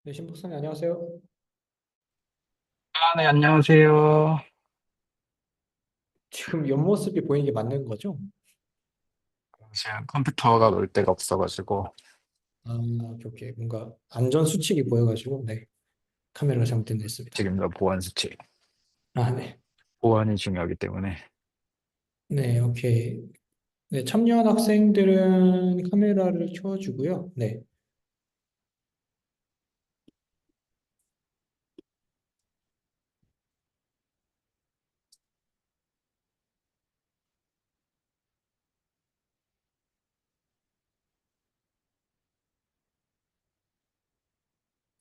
네, 신박사님 안녕하세요. 네, 안녕하세요. 지금 옆모습이 보이는 게 맞는 거죠? 지금 컴퓨터가 놀 데가 없어가지고 아, 오케이, 오케이. 뭔가 안전 수칙이 보여가지고, 네, 카메라가 잘못됐습니다. 지금 도 보안 수칙, 아, 네. 보안이 중요하기 때문에. 네, 오케이. 네, 참여한 학생들은 카메라를 켜주고요. 네,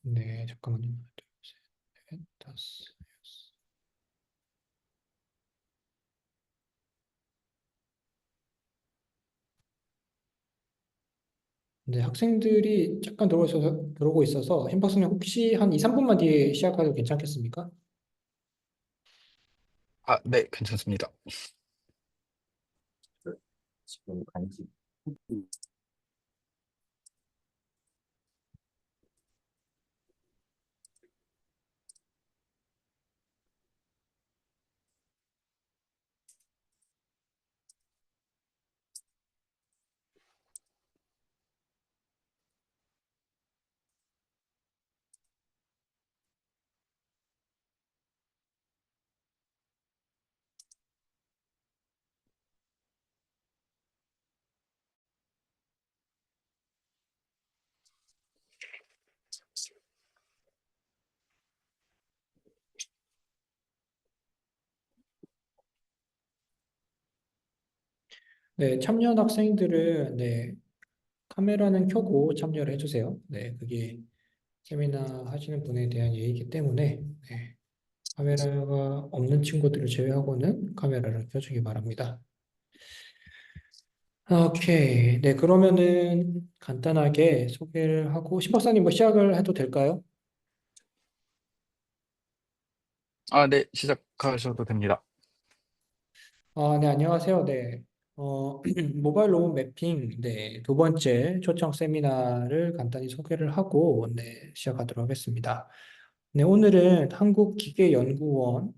네, 잠깐만요. 하나, 둘, 셋, 넷, 다섯, 여섯. 네, 학생들이 잠깐 들어오고 있어서, 신박사님 혹시 한 2, 3분만 뒤에 시작해도 괜찮겠습니까? 네, 괜찮습니다. 지금 간지. 네, 참여한 학생들은, 네, 카메라는 켜고 참여를 해주세요. 네, 그게 세미나 하시는 분에 대한 예의이기 때문에 네, 카메라가 없는 친구들을 제외하고는 카메라를 켜주기 바랍니다. 오케이. 네, 그러면은 간단하게 소개를 하고 신박사님 뭐 시작을 해도 될까요? 네, 시작하셔도 됩니다. 네, 안녕하세요. 네. 모바일 로봇 매핑, 네, 두 번째 초청 세미나를 간단히 소개를 하고, 네, 시작하도록 하겠습니다. 네, 오늘은 한국기계연구원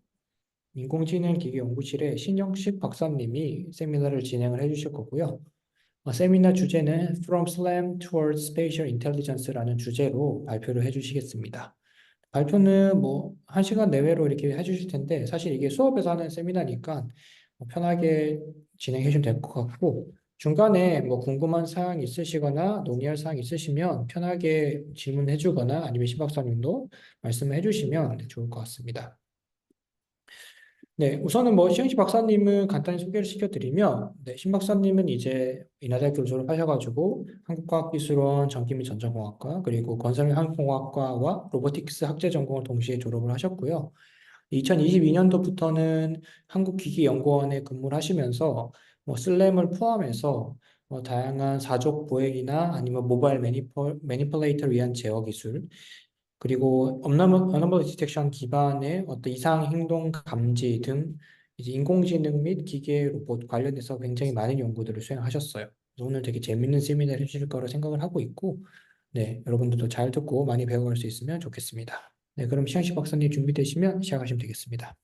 인공지능기계연구실의 신영식 박사님이 세미나를 진행을 해주실 거고요. 세미나 주제는 From SLAM Towards Spatial Intelligence라는 주제로 발표를 해주시겠습니다. 발표는 뭐, 한 시간 내외로 이렇게 해주실 텐데, 사실 이게 수업에서 하는 세미나니까 뭐 편하게 진행해 주시면 될 것 같고, 중간에 뭐 궁금한 사항 있으시거나 논의할 사항 있으시면 편하게 질문해 주거나 아니면 신 박사님도 말씀해 주시면 좋을 것 같습니다. 네, 우선은 뭐 시영식 박사님은 간단히 소개를 시켜드리면, 네, 신 박사님은 이제 인하대학교를 졸업하셔가지고 한국과학기술원 전기 및 전자공학과 그리고 건설항공학과와 로보틱스 학제 전공을 동시에 졸업을 하셨고요. 2022년도부터는 한국기기연구원에 근무를 하시면서 뭐 슬램을 포함해서 다양한 사족 보행이나 아니면 모바일 매니플레이터를 위한 제어 기술 그리고 어너머 디텍션 기반의 어떤 이상 행동 감지 등 이제 인공지능 및 기계 로봇 관련해서 굉장히 많은 연구들을 수행하셨어요. 그래서 오늘 되게 재밌는 세미나를 해주실 거라 생각을 하고 있고, 네, 여러분들도 잘 듣고 많이 배워갈 수 있으면 좋겠습니다. 네, 그럼 시향식 박사님 준비되시면 시작하시면 되겠습니다.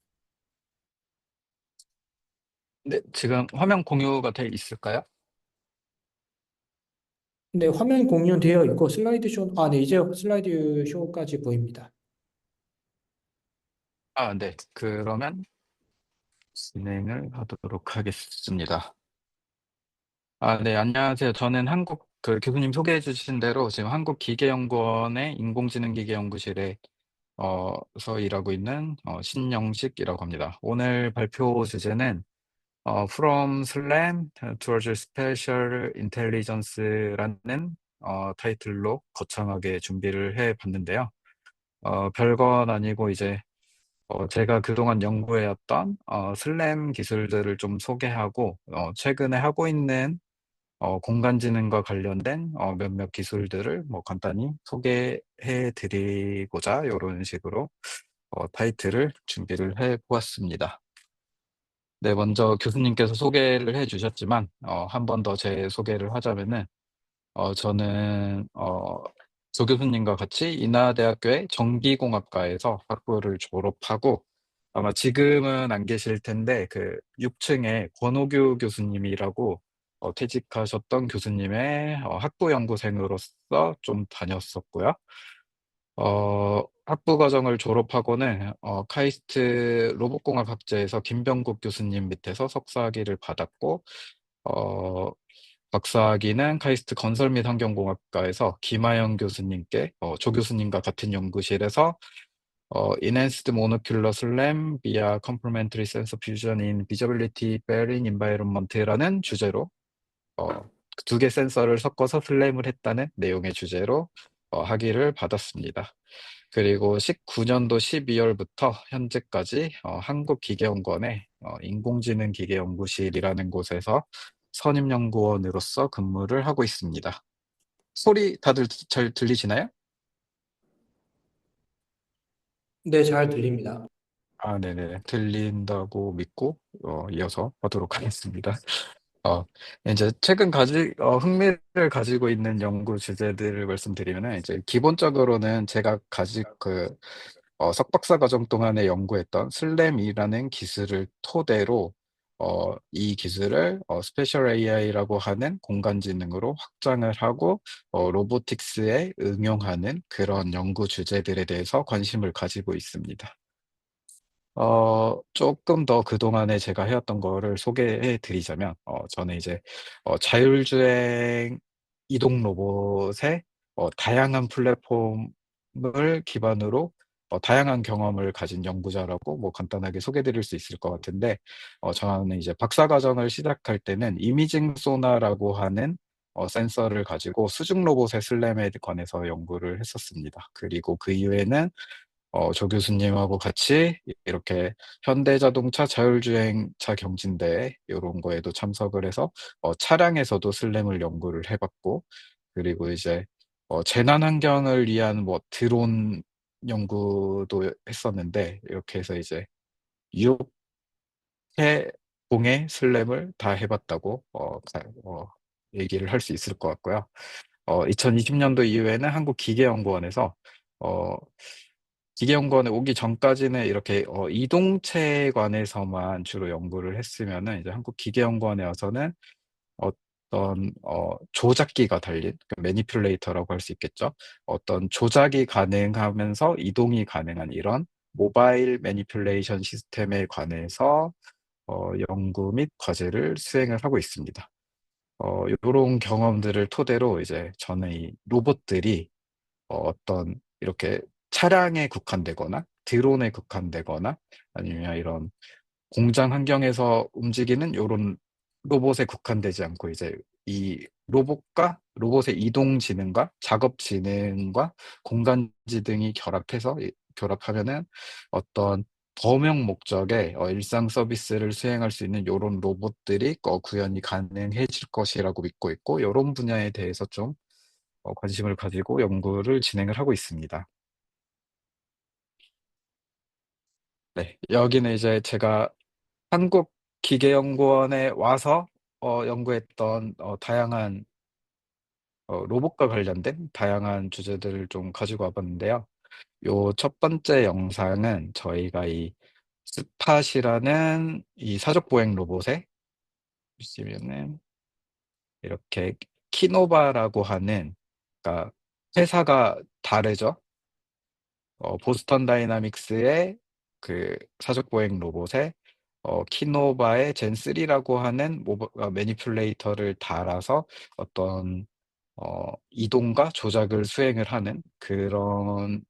네, 지금 화면 공유가 돼 있을까요? 네, 화면 공유되어 있고 슬라이드 쇼, 네, 이제 슬라이드 쇼까지 보입니다. 네. 그러면 진행을 하도록 하겠습니다. 네, 안녕하세요. 저는 교수님 소개해 주신 대로 지금 한국기계연구원의 인공지능기계연구실에 서 일하고 있는 신영식이라고 합니다. 오늘 발표 주제는 From SLAM Towards Spatial Intelligence라는 타이틀로 거창하게 준비를 해 봤는데요. 별건 아니고 이제 제가 그동안 연구해왔던 슬램 기술들을 좀 소개하고 최근에 하고 있는 공간지능과 관련된 몇몇 기술들을 뭐 간단히 소개해 드리고자 이런 식으로 타이틀을 준비를 해 보았습니다. 네, 먼저 교수님께서 소개를 해 주셨지만 한 번 더 제 소개를 하자면은 저는 조 교수님과 같이 인하대학교의 전기공학과에서 학부를 졸업하고 아마 지금은 안 계실 텐데 그 6층에 권오규 교수님이라고 퇴직하셨던 교수님의 학부 연구생으로서 좀 다녔었고요. 학부 과정을 졸업하고는 카이스트 로봇공학학제에서 김병국 교수님 밑에서 석사학위를 받았고 어, 박사학위는 카이스트 건설 및 환경공학과에서 김하영 교수님께 조 교수님과 같은 연구실에서 Enhanced Monocular SLAM via Complementary Sensor Fusion in Visibility Bearing Environment라는 주제로 두 개 센서를 섞어서 슬램을 했다는 내용의 주제로 학위를 받았습니다. 그리고 19년도 12월부터 현재까지 한국기계연구원의 인공지능 기계연구실이라는 곳에서 선임연구원으로서 근무를 하고 있습니다. 소리 다들 잘 들리시나요? 네, 잘 들립니다. 아, 네네. 들린다고 믿고 이어서 하도록 하겠습니다. 어, 이제 최근 흥미를 가지고 있는 연구 주제들을 말씀드리면은 이제 기본적으로는 제가 석박사 과정 동안에 연구했던 슬램이라는 기술을 토대로 이 기술을 스페셜 AI라고 하는 공간지능으로 확장을 하고 로보틱스에 응용하는 그런 연구 주제들에 대해서 관심을 가지고 있습니다. 조금 더 그동안에 제가 해왔던 거를 소개해 드리자면, 저는 이제, 자율주행 이동 로봇의 다양한 플랫폼을 기반으로 다양한 경험을 가진 연구자라고 뭐 간단하게 소개해 드릴 수 있을 것 같은데, 저는 이제 박사과정을 시작할 때는 이미징 소나라고 하는 센서를 가지고 수중 로봇의 슬램에 관해서 연구를 했었습니다. 그리고 그 이후에는 조 교수님하고 같이 이렇게 현대자동차 자율주행차 경진대회 이런 거에도 참석을 해서 차량에서도 슬램을 연구를 해봤고 그리고 이제 재난 환경을 위한 뭐 드론 연구도 했었는데 이렇게 해서 이제 6회 공의 슬램을 다 해봤다고 얘기를 할 수 있을 것 같고요. 2020년도 이후에는 한국기계연구원에서 어, 기계연구원에 오기 전까지는 이렇게 이동체에 관해서만 주로 연구를 했으면은 이제 한국기계연구원에 와서는 어떤 조작기가 달린 매니플레이터라고 할 수 있겠죠. 어떤 조작이 가능하면서 이동이 가능한 이런 모바일 매니플레이션 시스템에 관해서 연구 및 과제를 수행을 하고 있습니다. 이런 경험들을 토대로 이제 저는 이 로봇들이 어떤 이렇게 차량에 국한되거나 드론에 국한되거나 아니면 이런 공장 환경에서 움직이는 요런 로봇에 국한되지 않고 이제 이 로봇의 이동 지능과 작업 지능과 공간 지능이 결합하면은 어떤 범용 목적의 일상 서비스를 수행할 수 있는 요런 로봇들이 구현이 가능해질 것이라고 믿고 있고 요런 분야에 대해서 좀 관심을 가지고 연구를 진행을 하고 있습니다. 네, 여기는 이제 제가 한국기계연구원에 와서 연구했던 다양한 로봇과 관련된 다양한 주제들을 좀 가지고 와봤는데요. 요 첫 번째 영상은 저희가 이 스팟이라는 이 사족보행 로봇에 보시면은 이렇게 키노바라고 하는 그러니까 회사가 다르죠. 보스턴 다이나믹스의 그 사족 보행 로봇에 키노바의 젠3라고 하는 매니플레이터를 달아서 어떤 이동과 조작을 수행을 하는 그런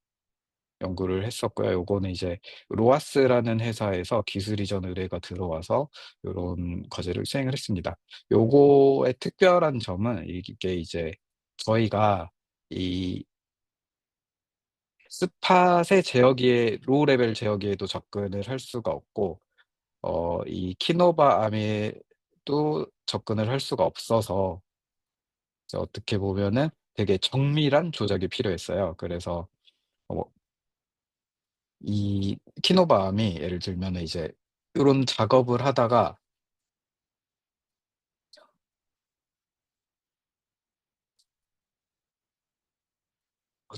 연구를 했었고요. 요거는 이제 로아스라는 회사에서 기술 이전 의뢰가 들어와서 요런 과제를 수행을 했습니다. 요거의 특별한 점은 이게 이제 저희가 이 스팟의 제어기에 로우 레벨 제어기에도 접근을 할 수가 없고 이 키노바 암에도 접근을 할 수가 없어서 이제 어떻게 보면은 되게 정밀한 조작이 필요했어요. 그래서 어 이 키노바 암이 예를 들면은 이제 요런 작업을 하다가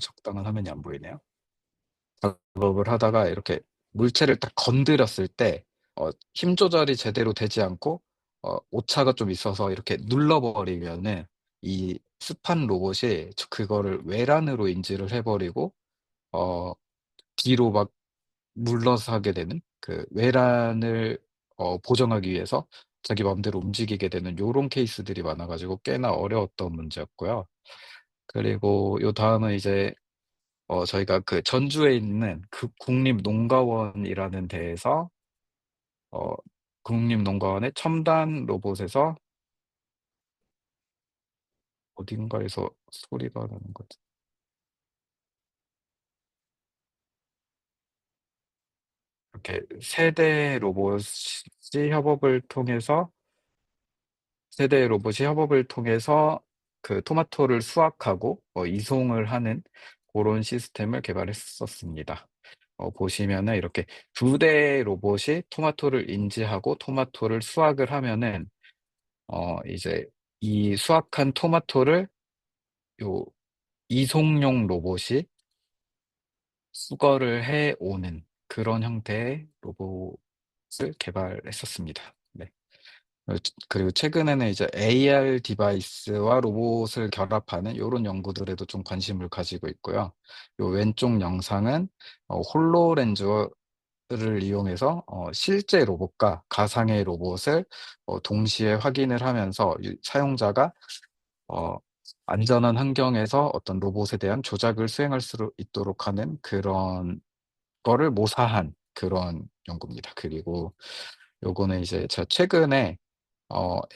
적당한 화면이 안 보이네요. 작업을 하다가 이렇게 물체를 딱 건드렸을 때 힘 조절이 제대로 되지 않고 오차가 좀 있어서 이렇게 눌러 버리면은 이 스판 로봇이 그거를 외란으로 인지를 해 버리고 어 뒤로 막 물러서 하게 되는, 그 외란을 보정하기 위해서 자기 맘대로 움직이게 되는 요런 케이스들이 많아 가지고 꽤나 어려웠던 문제였고요. 그리고 요다음은 이제 저희가 그 전주에 있는 그 국립농가원이라는 데에서 어 국립농가원의 첨단 로봇에서 어딘가에서 소리가 나는 거지. 이렇게 세대 로봇이 협업을 통해서 세대 로봇이 협업을 통해서 그 토마토를 수확하고 이송을 하는 고런 시스템을 개발했었습니다. 보시면은 이렇게 두 대의 로봇이 토마토를 인지하고 토마토를 수확을 하면은 이제 이 수확한 토마토를 요 이송용 로봇이 수거를 해 오는 그런 형태의 로봇을 개발했었습니다. 네. 그리고 최근에는 이제 AR 디바이스와 로봇을 결합하는 요런 연구들에도 좀 관심을 가지고 있고요. 요 왼쪽 영상은 홀로렌즈를 이용해서 실제 로봇과 가상의 로봇을 동시에 확인을 하면서 사용자가 어 안전한 환경에서 어떤 로봇에 대한 조작을 수행할 수 있도록 하는 그런 거를 모사한 그런 연구입니다. 그리고 요거는 이제 제가 최근에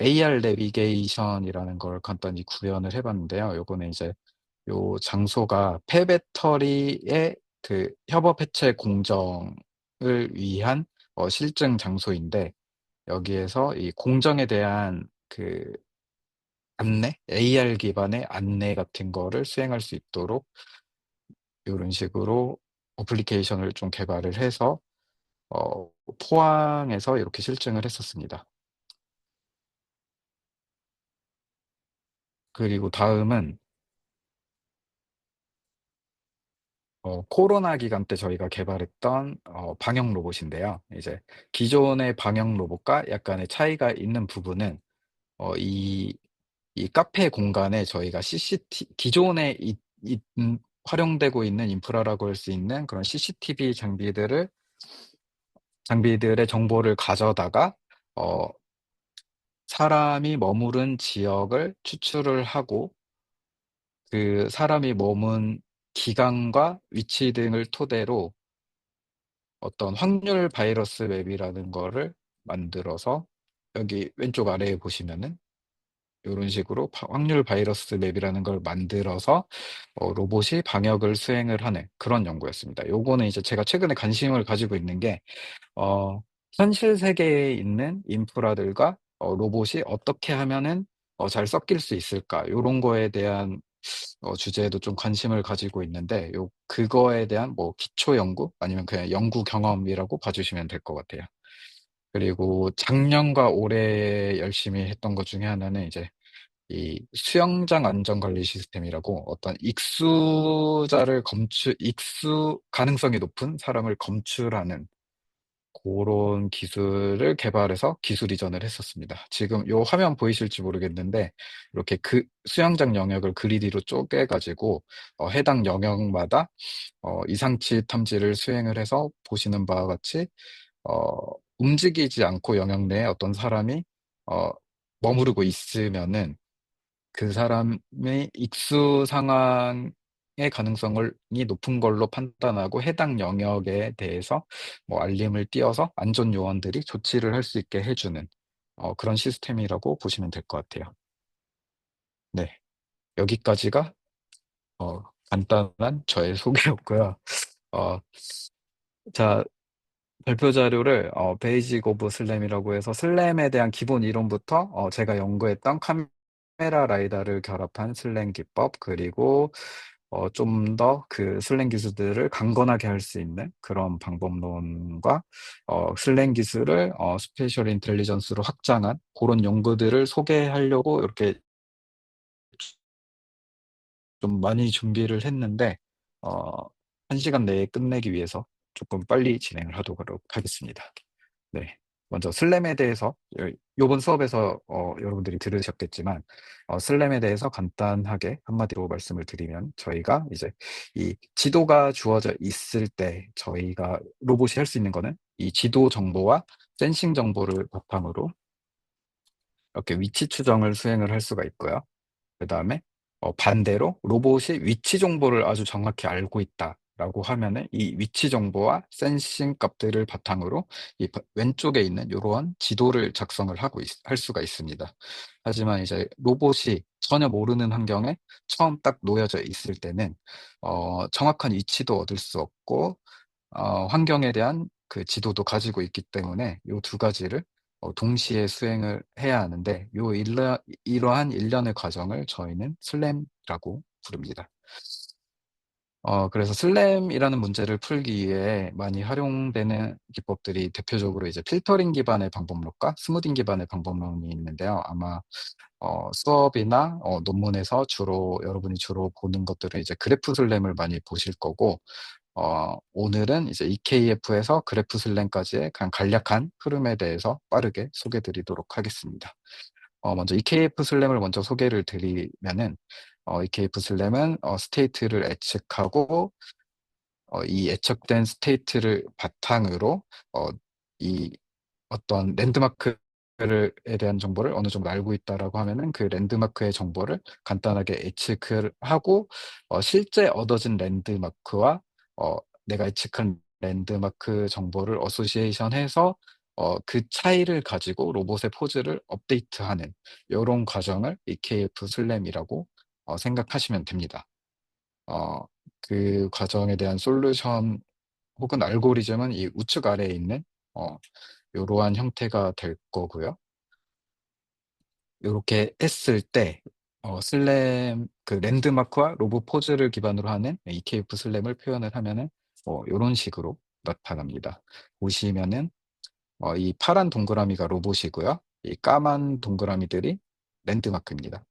AR 내비게이션이라는 걸 간단히 구현을 해 봤는데요. 요거는 이제 요 장소가 폐배터리의 그 협업 해체 공정을 위한 실증 장소인데, 여기에서 이 공정에 대한 그 안내, AR 기반의 안내 같은 거를 수행할 수 있도록 요런 식으로 어플리케이션을 좀 개발을 해서 포항에서 이렇게 실증을 했었습니다. 그리고 다음은 코로나 기간 때 저희가 개발했던 방역 로봇인데요. 이제 기존의 방역 로봇과 약간의 차이가 있는 부분은 이 카페 공간에 저희가 기존에 활용되고 있는 인프라라고 할 수 있는 그런 CCTV 장비들의 정보를 가져다가 어 사람이 머무른 지역을 추출을 하고 그 사람이 머문 기간과 위치 등을 토대로 어떤 확률 바이러스 맵이라는 거를 만들어서, 여기 왼쪽 아래에 보시면은 요런 식으로 확률 바이러스 맵이라는 걸 만들어서 로봇이 방역을 수행을 하는 그런 연구였습니다. 요거는 이제 제가 최근에 관심을 가지고 있는 게 현실 세계에 있는 인프라들과 로봇이 어떻게 하면은 잘 섞일 수 있을까? 요런 거에 대한 주제에도 좀 관심을 가지고 있는데, 그거에 대한 뭐 기초 연구 아니면 그냥 연구 경험이라고 봐 주시면 될 것 같아요. 그리고 작년과 올해 열심히 했던 것 중에 하나는 이제 이 수영장 안전 관리 시스템이라고, 어떤 익수 가능성이 높은 사람을 검출하는 고런 기술을 개발해서 기술 이전을 했었습니다. 지금 요 화면 보이실지 모르겠는데 이렇게 그 수영장 영역을 그리드로 쪼개 가지고 해당 영역마다 이상치 탐지를 수행을 해서 보시는 바와 같이 어 움직이지 않고 영역 내에 어떤 사람이 어 머무르고 있으면은 그 사람의 익수 상황의 가능성을 이 높은 걸로 판단하고 해당 영역에 대해서 뭐 알림을 띄워서 안전 요원들이 조치를 할 수 있게 해 주는 그런 시스템이라고 보시면 될 것 같아요. 네. 여기까지가 간단한 저의 소개였고요. 어 자, 발표 자료를 베이직 오브 슬램이라고 해서 슬램에 대한 기본 이론부터 제가 연구했던 카메라 라이다를 결합한 슬램 기법, 그리고 좀 더 그 슬램 기술들을 강건하게 할 수 있는 그런 방법론과 슬램 기술을 스페셜 인텔리전스로 확장한 고런 연구들을 소개하려고 이렇게 좀 많이 준비를 했는데 어, 1시간 내에 끝내기 위해서 조금 빨리 진행을 하도록 하겠습니다. 네. 먼저 슬램에 대해서 요번 수업에서 여러분들이 들으셨겠지만 슬램에 대해서 간단하게 한마디로 말씀을 드리면 저희가 이제 이 지도가 주어져 있을 때 저희가 로봇이 할 수 있는 거는 이 지도 정보와 센싱 정보를 바탕으로 이렇게 위치 추정을 수행을 할 수가 있고요. 그다음에 반대로 로봇이 위치 정보를 아주 정확히 알고 있다라고 하면은 이 위치 정보와 센싱 값들을 바탕으로 이 왼쪽에 있는 요러한 지도를 작성을 할 수가 있습니다. 하지만 이제 로봇이 전혀 모르는 환경에 처음 딱 놓여져 있을 때는 정확한 위치도 얻을 수 없고 환경에 대한 그 지도도 가지고 있기 때문에 요 두 가지를 동시에 수행을 해야 하는데 이러한 일련의 과정을 저희는 슬램이라고 부릅니다. 그래서 슬램이라는 문제를 풀기 위해 많이 활용되는 기법들이 대표적으로 이제 필터링 기반의 방법론과 스무딩 기반의 방법론이 있는데요. 아마 수업이나 논문에서 여러분이 주로 보는 것들은 이제 그래프 슬램을 많이 보실 거고 오늘은 이제 EKF에서 그래프 슬램까지의 간략한 흐름에 대해서 빠르게 소개 드리도록 하겠습니다. 먼저 EKF 슬램을 먼저 소개를 드리면은 EKF 슬램은 스테이트를 예측하고 이 예측된 스테이트를 바탕으로 이 어떤 에 대한 정보를 어느 정도 알고 있다라고 하면은 그 랜드마크의 정보를 간단하게 예측을 하고 실제 얻어진 랜드마크와 어, 내가 예측한 랜드마크 정보를 어소시에이션해서 그 차이를 가지고 로봇의 포즈를 업데이트하는 이런 과정을 EKF 슬램이라고 생각하시면 됩니다. 어, 그 과정에 대한 솔루션 혹은 알고리즘은 이 우측 아래에 있는 어, 이러한 형태가 될 거고요. 이렇게 했을 때 슬램 그 랜드마크와 로봇 포즈를 기반으로 하는 EKF 슬램을 표현을 하면은 이런 식으로 나타납니다. 보시면은 이 파란 동그라미가 로봇이고요. 이 까만 동그라미들이 랜드마크입니다.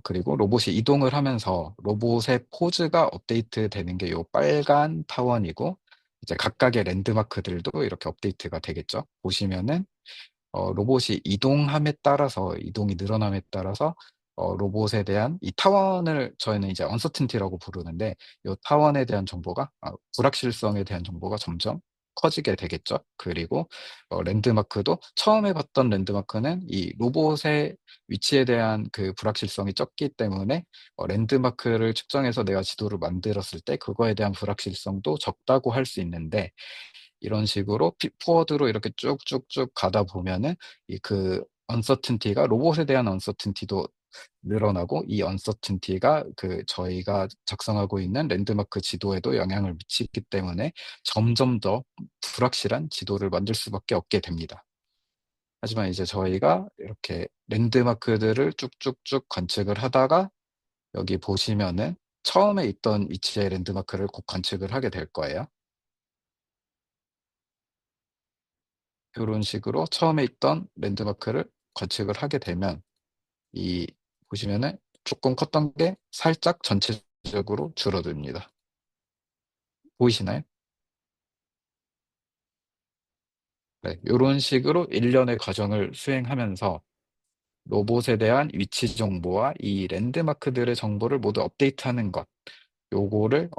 그리고 로봇이 이동을 하면서 로봇의 포즈가 업데이트 되는 게 요 빨간 타원이고 이제 각각의 랜드마크들도 이렇게 업데이트가 되겠죠. 보시면은 로봇이 이동함에 따라서 이동이 늘어남에 따라서 로봇에 대한 이 타원을 저희는 이제 언서튼티라고 부르는데 이 타원에 대한 정보가 불확실성에 대한 정보가 점점 커지게 되겠죠. 그리고 랜드마크도 처음에 봤던 랜드마크는 이 로봇의 위치에 대한 그 불확실성이 적기 때문에 랜드마크를 측정해서 내가 지도를 만들었을 때 그거에 대한 불확실성도 적다고 할 수 있는데 이런 식으로 포워드로 이렇게 쭉쭉쭉 가다 보면은 이 그 언서튼티가 로봇에 대한 언서튼티도 늘어나고 이 언서튼티가 그 저희가 작성하고 있는 랜드마크 지도에도 영향을 미치기 때문에 점점 더 불확실한 지도를 만들 수밖에 없게 됩니다. 하지만 이제 저희가 이렇게 랜드마크들을 쭉쭉쭉 관측을 하다가 여기 보시면은 처음에 있던 위치의 랜드마크를 곧 관측을 하게 될 거예요. 요런 식으로 처음에 있던 랜드마크를 관측을 하게 되면 이 보시면은 조금 컸던 게 살짝 전체적으로 줄어듭니다. 보이시나요? 네, 요런 식으로 일련의 과정을 수행하면서 로봇에 대한 위치 정보와 이 랜드마크들의 정보를 모두 업데이트하는 것, 요거를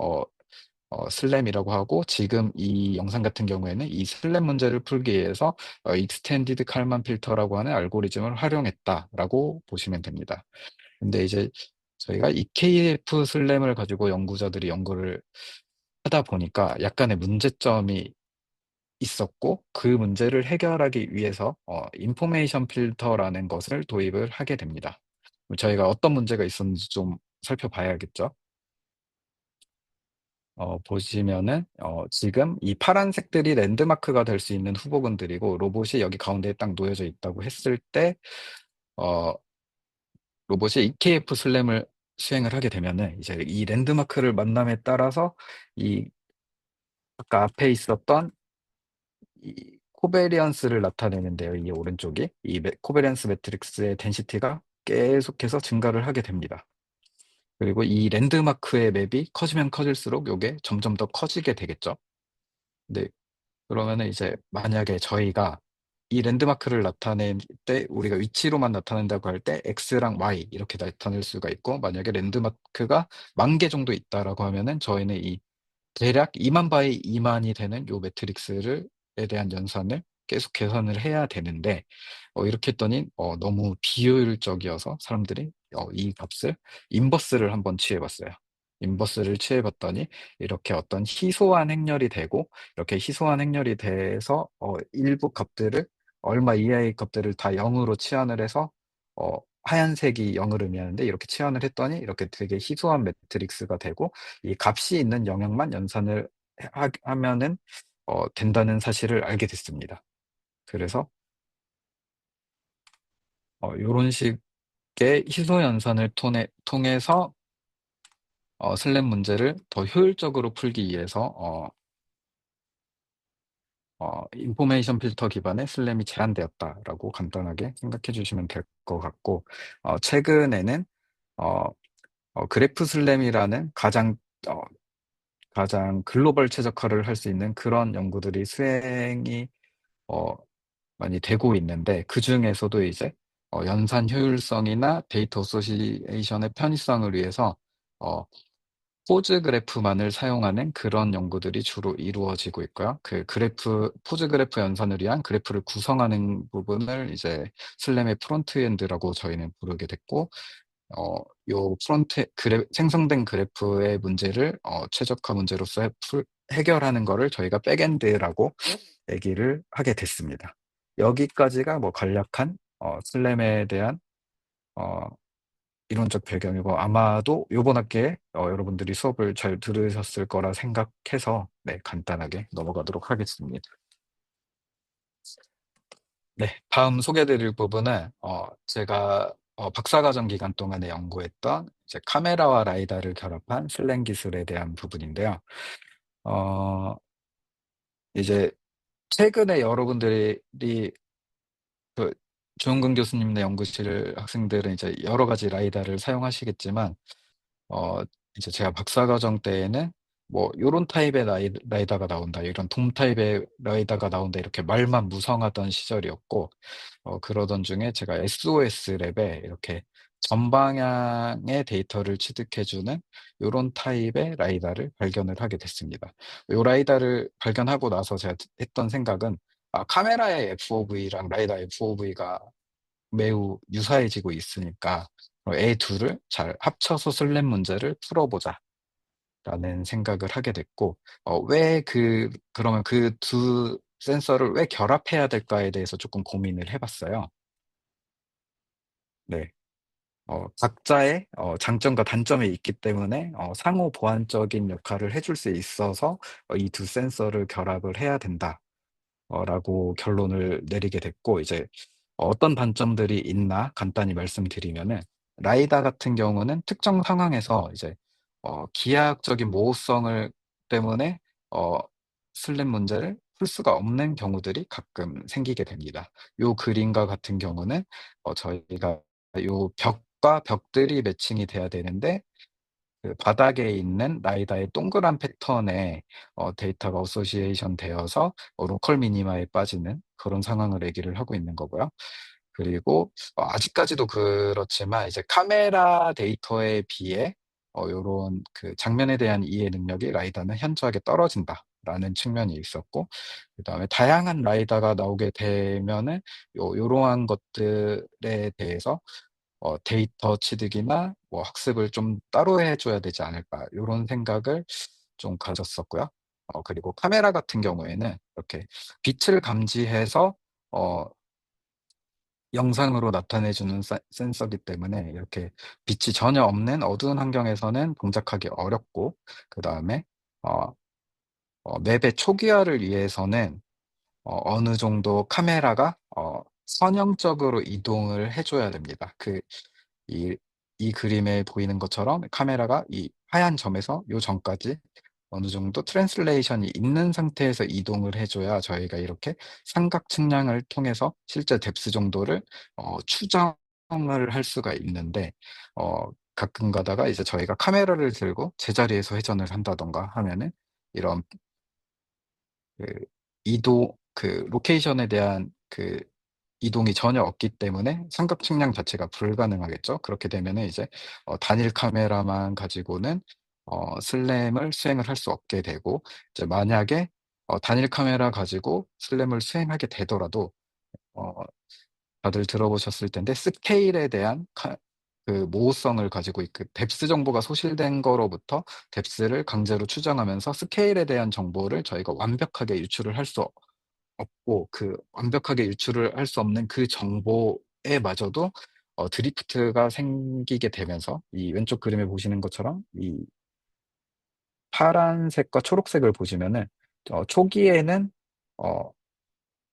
슬램이라고 하고 지금 이 영상 같은 경우에는 이 슬램 문제를 풀기 위해서 익스텐디드 칼만 필터라고 하는 알고리즘을 활용했다라고 보시면 됩니다. 근데 이제 저희가 EKF 슬램을 가지고 연구자들이 연구를 하다 보니까 약간의 문제점이 있었고 그 문제를 해결하기 위해서 인포메이션 필터라는 것을 도입을 하게 됩니다. 저희가 어떤 문제가 있었는지 좀 살펴봐야겠죠. 보시면은 지금 이 파란색들이 랜드마크가 될 수 있는 후보군들이고 로봇이 여기 가운데에 딱 놓여져 있다고 했을 때 어, 로봇이 EKF 슬램을 수행을 하게 되면은 이제 이 랜드마크를 만남에 따라서 이 아까 앞에 있었던 이 코베리언스를 나타내는데요. 이 오른쪽이 이 코베리언스 매트릭스의 덴시티가 계속해서 증가를 하게 됩니다. 그리고 이 랜드마크의 맵이 커지면 커질수록 요게 점점 더 커지게 되겠죠. 네. 그러면은 이제 만약에 저희가 이 랜드마크를 나타낼 때 우리가 위치로만 나타낸다고 할 때 X랑 Y 이렇게 나타낼 수가 있고, 만약에 랜드마크가 10,000개 정도 있다라고 하면은 저희는 이 대략 20,000 바이 20,000이 되는 요 매트릭스를 에 대한 연산을 계속 계산을 해야 되는데, 이렇게 했더니 너무 비효율적이어서 사람들이 이 값을 인버스를 한번 취해 봤어요. 인버스를 취해 봤더니 이렇게 어떤 희소한 행렬이 되고, 이렇게 희소한 행렬이 돼서 일부 값들을 얼마 이하의 값들을 다 0으로 치환을 해서 하얀색이 0을 의미하는데, 이렇게 치환을 했더니 이렇게 되게 희소한 매트릭스가 되고, 이 값이 있는 영역만 연산을 하면은 된다는 사실을 알게 됐습니다. 그래서 요런 식의 희소 연산을 통해서 슬램 문제를 더 효율적으로 풀기 위해서 인포메이션 필터 기반의 슬램이 제안되었다라고 간단하게 생각해 주시면 될 것 같고, 최근에는 어 그래프 슬램이라는 어 가장 글로벌 최적화를 할 수 있는 그런 연구들이 수행이 어 많이 되고 있는데, 그중에서도 이제 연산 효율성이나 데이터 어소시에이션의 편의성을 위해서 어 포즈 그래프만을 사용하는 그런 연구들이 주로 이루어지고 있고요. 그 포즈 그래프 연산을 위한 그래프를 구성하는 부분을 이제 슬램의 프론트엔드라고 저희는 부르게 됐고, 요 생성된 그래프의 문제를 최적화 문제로서 해결하는 거를 저희가 백엔드라고 얘기를 하게 됐습니다. 여기까지가 뭐 간략한 슬램에 대한 어 이론적 배경이고, 아마도 요번 학기에 여러분들이 수업을 잘 들으셨을 거라 생각해서 네, 간단하게 넘어가도록 하겠습니다. 네. 다음 소개해 드릴 부분은 제가 박사과정 기간 동안에 연구했던 이제 카메라와 라이다를 결합한 슬램 기술에 대한 부분인데요. 어 이제 최근에 여러분들이 그 조은근 교수님네 연구실 학생들은 이제 여러 가지 라이다를 사용하시겠지만, 어 이제 제가 박사과정 때에는 뭐 "요런 타입의 라이다가 나온다. 이런 돔 타입의 라이다가 나온다." 이렇게 말만 무성하던 시절이었고, 그러던 중에 제가 SOS 랩에 이렇게 전방향의 데이터를 취득해 주는 요런 타입의 라이다를 발견을 하게 됐습니다. 요 라이다를 발견하고 나서 제가 했던 생각은, 카메라의 FOV랑 라이다의 FOV가 매우 유사해지고 있으니까 애 둘을 잘 합쳐서 슬램 문제를 풀어 보자라는 생각을 하게 됐고, 그러면 그 두 센서를 왜 결합해야 될까에 대해서 쪼끔 고민을 해 봤어요. 네. 각자의 장점과 단점이 있기 때문에 상호 보완적인 역할을 해줄 수 있어서 이 두 센서를 결합을 해야 된다. 라고 결론을 내리게 됐고, 이제 어떤 단점들이 있나 간단히 말씀드리면은, 라이다 같은 경우는 특정 상황에서 이제 기하학적인 모호성을 때문에 어 슬램 문제를 풀 수가 없는 경우들이 가끔 생기게 됩니다. 요 그림과 같은 경우는 저희가 요 벽과 벽들이 매칭이 돼야 되는데, 그 바닥에 있는 라이다의 동그란 패턴에 데이터가 어소시에이션 되어서 로컬 미니마에 빠지는 그런 상황을 얘기를 하고 있는 거고요. 그리고 아직까지도 그렇지만 이제 카메라 데이터에 비해 요런 그 장면에 대한 이해 능력이 라이다는 현저하게 떨어진다라는 측면이 있었고, 그다음에 다양한 라이다가 나오게 되면은 요러한 것들에 대해서 데이터 취득이나 뭐 학습을 좀 따로 해 줘야 되지 않을까, 요런 생각을 좀 가졌었고요. 그리고 카메라 같은 경우에는 이렇게 빛을 감지해서 어 영상으로 나타내 주는 센서기 때문에 이렇게 빛이 전혀 없는 어두운 환경에서는 동작하기 어렵고, 그다음에 어 맵의 초기화를 위해서는 어느 정도 카메라가 선형적으로 이동을 해 줘야 됩니다. 이 그림에 보이는 것처럼 카메라가 이 하얀 점에서 요 점까지 어느 정도 트랜슬레이션이 있는 상태에서 이동을 해 줘야 저희가 이렇게 삼각 측량을 통해서 실제 뎁스 정도를 추정을 할 수가 있는데, 어 가끔 가다가 이제 저희가 카메라를 들고 제자리에서 회전을 한다던가 하면은 이런 그 로케이션에 대한 이동이 전혀 없기 때문에 삼각 측량 자체가 불가능하겠죠. 그렇게 되면은 이제 단일 카메라만 가지고는 슬램을 수행을 할 수 없게 되고, 이제 만약에 단일 카메라 가지고 슬램을 수행하게 되더라도 어 다들 들어보셨을 텐데, 스케일에 대한 모호성을 가지고 뎁스 정보가 소실된 거로부터 뎁스를 강제로 추정하면서 스케일에 대한 정보를 저희가 완벽하게 유출을 할 수 없고, 완벽하게 유출을 할 수 없는 그 정보에 마저도 드리프트가 생기게 되면서, 이 왼쪽 그림에 보시는 것처럼 이 파란색과 초록색을 보시면은 초기에는 어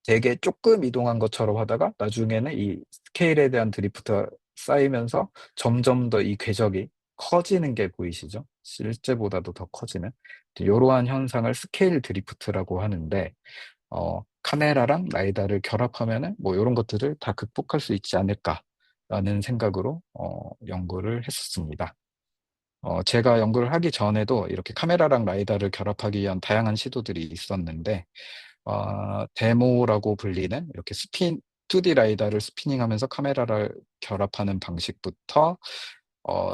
되게 조금 이동한 것처럼 하다가 나중에는 이 스케일에 대한 드리프트가 쌓이면서 점점 더 이 궤적이 커지는 게 보이시죠? 실제보다도 더 커지는 요러한 현상을 스케일 드리프트라고 하는데, 카메라랑 라이다를 결합하면은 뭐 요런 것들을 다 극복할 수 있지 않을까라는 생각으로 연구를 했었습니다. 제가 연구를 하기 전에도 이렇게 카메라랑 라이다를 결합하기 위한 다양한 시도들이 있었는데, 데모라고 불리는 이렇게 2D 라이다를 스피닝하면서 카메라를 결합하는 방식부터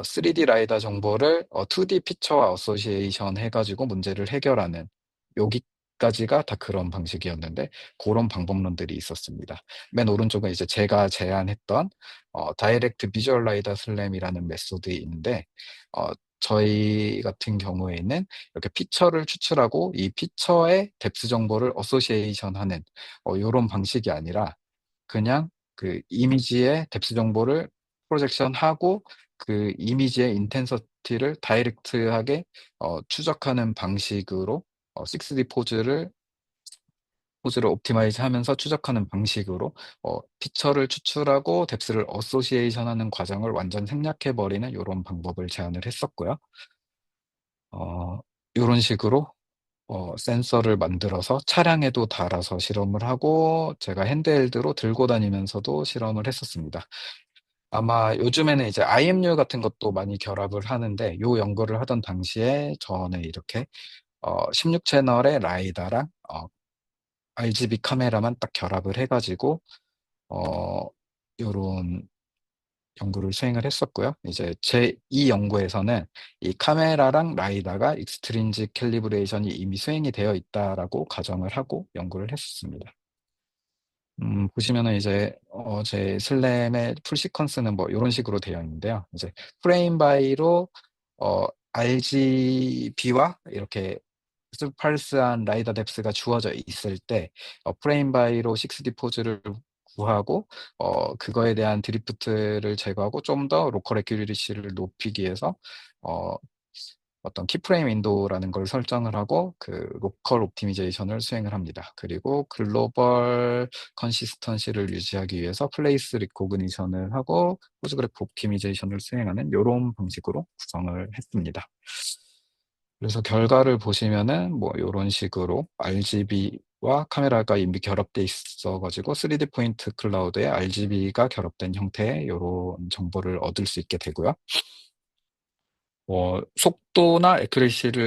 3D 라이다 정보를 2D 피처와 어소시에이션 해가지고 문제를 해결하는, 여기까지가 다 그런 방식이었는데, 그런 방법론들이 있었습니다. 맨 오른쪽은 이제 제가 제안했던 다이렉트 비주얼 라이다 슬램이라는 메소드인데, 어, 저희 같은 경우에는 이렇게 피처를 추출하고 이 피처의 뎁스 정보를 어소시에이션하는 이런 방식이 아니라, 그냥 그 이미지의 뎁스 정보를 프로젝션하고 그 이미지의 인텐서티를 다이렉트하게 추적하는 방식으로 6D 포즈를 옵티마이즈 하면서 추적하는 방식으로 피처를 추출하고 뎁스를 어소시에이션하는 과정을 완전 생략해버리는 이런 방법을 제안을 했었고요. 이런 식으로 센서를 만들어서 차량에도 달아서 실험을 하고, 제가 핸드헬드로 들고 다니면서도 실험을 했었습니다. 아마 요즘에는 이제 IMU 같은 것도 많이 결합을 하는데, 요 연구를 하던 당시에 저는 이렇게 16채널의 라이다랑 RGB 카메라만 딱 결합을 해가지고 요런 연구를 수행을 했었고요. 이제 이 연구에서는 이 카메라랑 라이다가 익스트린직 캘리브레이션이 이미 수행이 되어 있다라고 가정을 하고 연구를 했었습니다. 보시면은 이제 제 슬램의 풀 시퀀스는 뭐 이런 식으로 되어 있는데요. 이제 프레임 바이로 RGB와 이렇게 스팔스한 라이더 뎁스가 주어져 있을 때 프레임 바이로 6D 포즈를 구하고 그거에 대한 드리프트를 제거하고 좀 더 로컬 애큐리시를 높이기 위해서 어, 어떤 키프레임 윈도우라는 걸 설정을 하고 그 로컬 옵티미제이션을 수행을 합니다. 그리고 글로벌 컨시스턴시를 유지하기 위해서 플레이스 리코그니션을 하고 포즈그래프 옵티미제이션을 수행하는 이런 방식으로 구성을 했습니다. 그래서 결과를 보시면은 뭐 이런 식으로 RGB와 카메라가 이미 결합돼 있어가지고 3D 포인트 클라우드에 RGB가 결합된 형태의 이런 정보를 얻을 수 있게 되고요.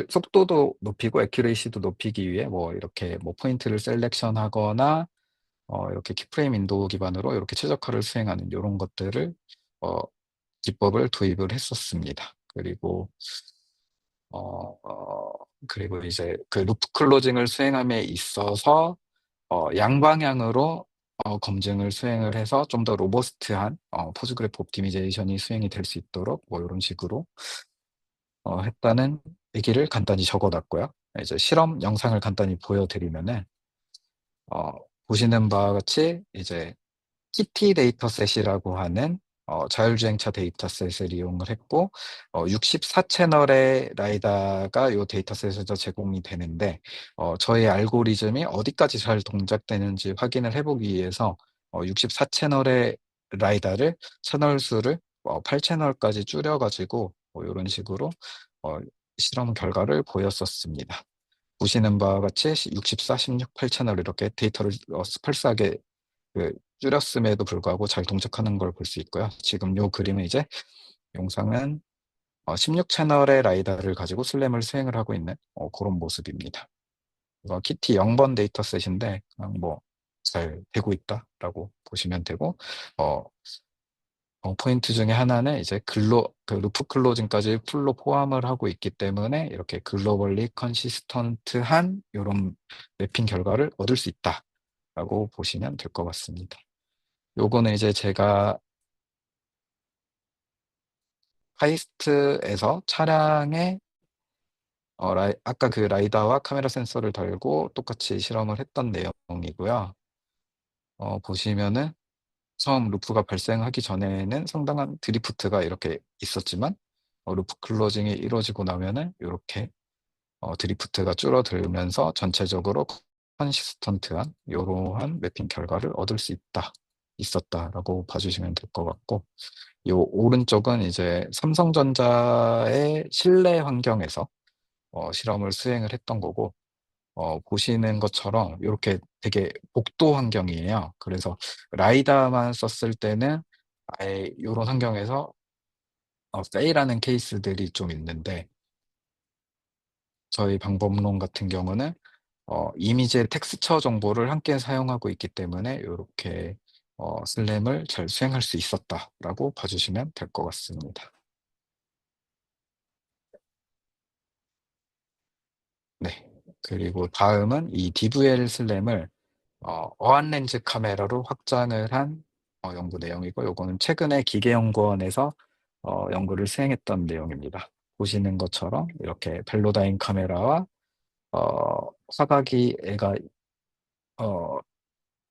속도도 높이고 애큐레이시도 높이기 위해 뭐 이렇게 뭐 포인트를 셀렉션하거나 이렇게 키프레임 윈도우 기반으로 이렇게 최적화를 수행하는 이런 것들을 어, 기법을 도입을 했었습니다. 어, 어, 그리고 이제 그 루프 클로징을 수행함에 있어서 양방향으로 검증을 수행을 해서 좀 더 로버스트한 포즈그래프 옵티미제이션이 수행이 될 수 있도록 뭐 이런 식으로 했다는 얘기를 간단히 적어놨고요. 이제 실험 영상을 간단히 보여드리면은 어, 보시는 바와 같이 이제 PT 데이터셋이라고 하는 자율주행차 데이터셋을 이용을 했고 64채널의 라이다가 이 데이터셋에서 제공이 되는데 저희 알고리즘이 어디까지 잘 동작되는지 확인을 해보기 위해서 64채널의 라이다를 채널 수를 8채널까지 줄여가지고 뭐 이런 식으로 어, 실험 결과를 보였었습니다. 보시는 바와 같이 64, 16, 8채널 이렇게 데이터를 스팔스하게 줄였음에도 불구하고 잘 동작하는 걸 볼 수 있고요. 지금 요 그림은 이제 영상은 16채널의 라이다를 가지고 슬램을 수행을 하고 있는 그런 모습입니다. 이거 키티 0번 데이터셋인데 그냥 뭐 잘 되고 있다라고 보시면 되고 어, 포인트 중에 하나는 이제 그 루프 클로징까지 풀로 포함을 하고 있기 때문에 이렇게 글로벌리 컨시스턴트한 이런 매핑 결과를 얻을 수 있다라고 보시면 될 것 같습니다. 요거는 이제 제가 카이스트에서 차량에 아까 그 라이다와 카메라 센서를 달고 똑같이 실험을 했던 내용이고요. 보시면은 처음 루프가 발생하기 전에는 상당한 드리프트가 이렇게 있었지만 루프 클로징이 이루어지고 나면은 이렇게 드리프트가 줄어들면서 전체적으로 컨시스턴트한 이러한 매핑 결과를 얻을 수 있었다라고 봐주시면 될 것 같고, 이 오른쪽은 이제 삼성전자의 실내 환경에서 실험을 수행을 했던 거고, 보시는 것처럼 이렇게 되게 복도 환경이에요. 그래서 라이다만 썼을 때는 아예 이런 환경에서 페일하는 케이스들이 좀 있는데, 저희 방법론 같은 경우는 이미지의 텍스처 정보를 함께 사용하고 있기 때문에 이렇게 슬램을 잘 수행할 수 있었다라고 봐주시면 될 것 같습니다. 네. 그리고 다음은 이 DVL 슬램을 어안 렌즈 카메라로 확장을 한 연구 내용이고, 요거는 최근에 기계연구원에서 연구를 수행했던 내용입니다. 보시는 것처럼 이렇게 벨로다인 카메라와 사각이 애가 어,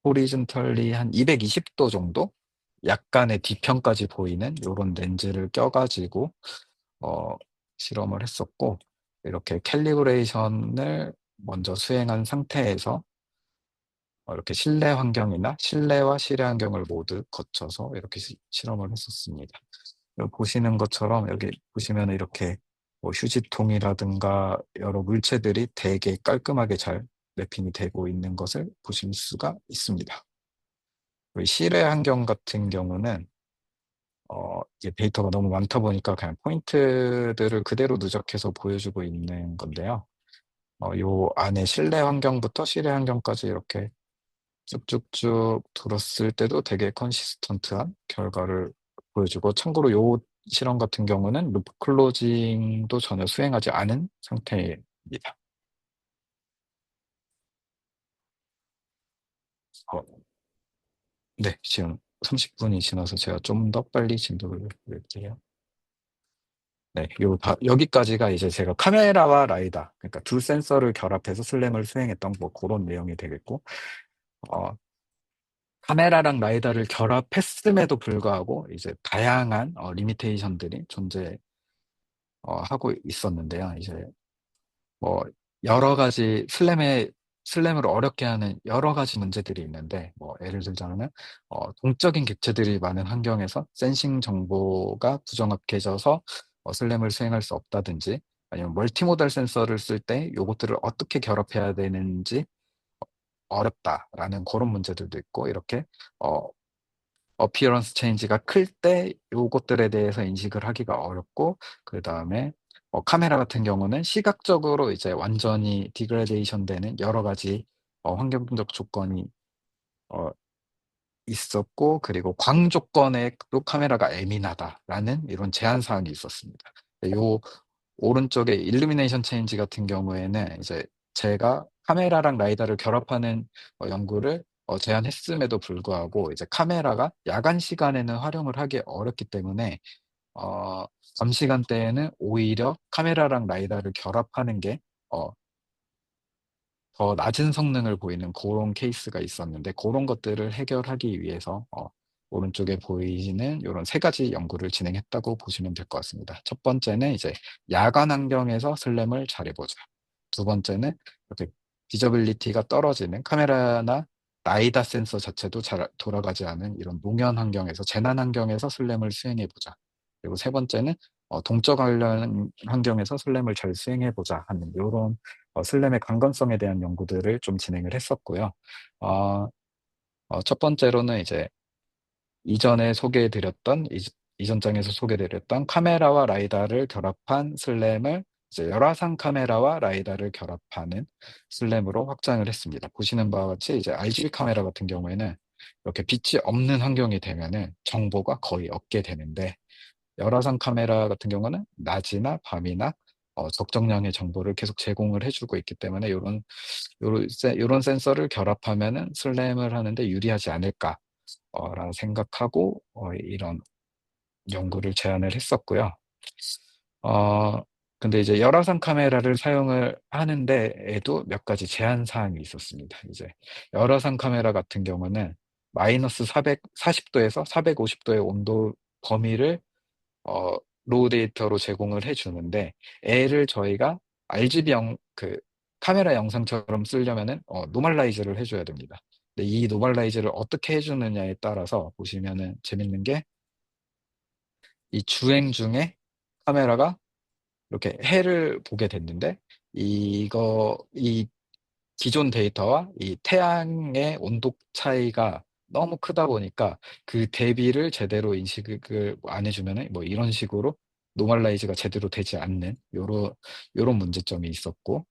호리즌털리 한 220도 정도? 약간의 뒤편까지 보이는 요런 렌즈를 껴가지고 어, 실험을 했었고, 이렇게 캘리브레이션을 먼저 수행한 상태에서 이렇게 실내 환경이나 실내와 실외 환경을 모두 거쳐서 이렇게 실험을 했었습니다. 여기 보시는 것처럼 여기 보시면 이렇게 뭐 휴지통이라든가 여러 물체들이 되게 깔끔하게 잘 매핑이 되고 있는 것을 보실 수가 있습니다. 그리고 실외 환경 같은 경우는 이제 데이터가 너무 많다 보니까 그냥 포인트들을 그대로 누적해서 보여주고 있는 건데요. 요 안에 실내 환경부터 실외 환경까지 이렇게 쭉쭉쭉 돌았을 때도 되게 컨시스턴트한 결과를 보여주고, 참고로 요 실험 같은 경우는 루프 클로징도 전혀 수행하지 않은 상태입니다. 어, 네, 지금 30분이 지나서 제가 좀 더 빨리 진도를 드릴게요. 네, 여기까지가 이제 제가 카메라와 라이다, 그러니까 두 센서를 결합해서 슬램을 수행했던 뭐 그런 내용이 되겠고, 어, 카메라랑 라이다를 결합했음에도 불구하고 이제 다양한 리미테이션들이 하고 있었는데요. 이제 뭐 여러 가지 슬램을 어렵게 하는 여러 가지 문제들이 있는데, 뭐 예를 들자면은 동적인 객체들이 많은 환경에서 센싱 정보가 부정확해져서 슬램을 수행할 수 없다든지, 아니면 멀티모달 센서를 쓸 때 요것들을 어떻게 결합해야 되는지 어렵다라는 그런 문제들도 있고, 이렇게 어 어피어런스 체인지가 클 때 요것들에 대해서 인식을 하기가 어렵고, 그다음에 카메라 같은 경우는 시각적으로 이제 완전히 디그레데이션 되는 여러 가지 환경적 조건이 어 있었고, 그리고 광 조건에도 카메라가 예민하다라는 이런 제한 사항이 있었습니다. 요 오른쪽에 일루미네이션 체인지 같은 경우에는 이제 제가 카메라랑 라이다를 결합하는 연구를 제안했음에도 불구하고 이제 카메라가 야간 시간에는 활용을 하기 어렵기 때문에 어 밤 시간대에는 오히려 카메라랑 라이다를 결합하는 게 더 낮은 성능을 보이는 그런 케이스가 있었는데, 그런 것들을 해결하기 위해서 오른쪽에 보이시는 이런 세 가지 연구를 진행했다고 보시면 될 것 같습니다. 첫 번째는 이제 야간 환경에서 슬램을 잘 해보자. 두 번째는 이렇게 비저빌리티가 떨어지는 카메라나 라이다 센서 자체도 잘 돌아가지 않은 이런 노면 환경에서, 재난 환경에서 슬램을 수행해보자. 그리고 세 번째는 동적 관련 환경에서 슬램을 잘 수행해보자 하는 이런 슬램의 강건성에 대한 연구들을 좀 진행을 했었고요. 첫 번째로는 이제 이전에 소개해 드렸던 이전 장에서 소개드렸던 카메라와 라이다를 결합한 슬램을 이제 열화상 카메라와 라이다를 결합하는 슬램으로 확장을 했습니다. 보시는 바와 같이 이제 RGB 카메라 같은 경우에는 이렇게 빛이 없는 환경이 되면은 정보가 거의 없게 되는데, 열화상 카메라 같은 경우는 낮이나 밤이나 적정량의 정보를 계속 제공을 해주고 있기 때문에 요런 센서를 결합하면은 슬램을 하는데 유리하지 않을까 라는 생각하고 이런 연구를 제안을 했었고요. 어 근데 이제 열화상 카메라를 사용을 하는데에도 몇 가지 제한 사항이 있었습니다. 이제 열화상 카메라 같은 경우는 마이너스 440 도에서 450 도의 온도 범위를 어 로우 데이터로 제공을 해 주는데, 얘를 저희가 RGB 카메라 영상처럼 쓰려면은 노멀라이즈를 해 줘야 됩니다. 근데 이 노멀라이즈를 어떻게 해 주느냐에 따라서 보시면은 재밌는 게, 이 주행 중에 카메라가 이렇게 해를 보게 됐는데, 이 기존 데이터와 이 태양의 온도 차이가 너무 크다 보니까 그 대비를 제대로 인식을 안 해주면은 뭐 이런 식으로 노멀라이즈가 제대로 되지 않는 요런 문제점이 있었고,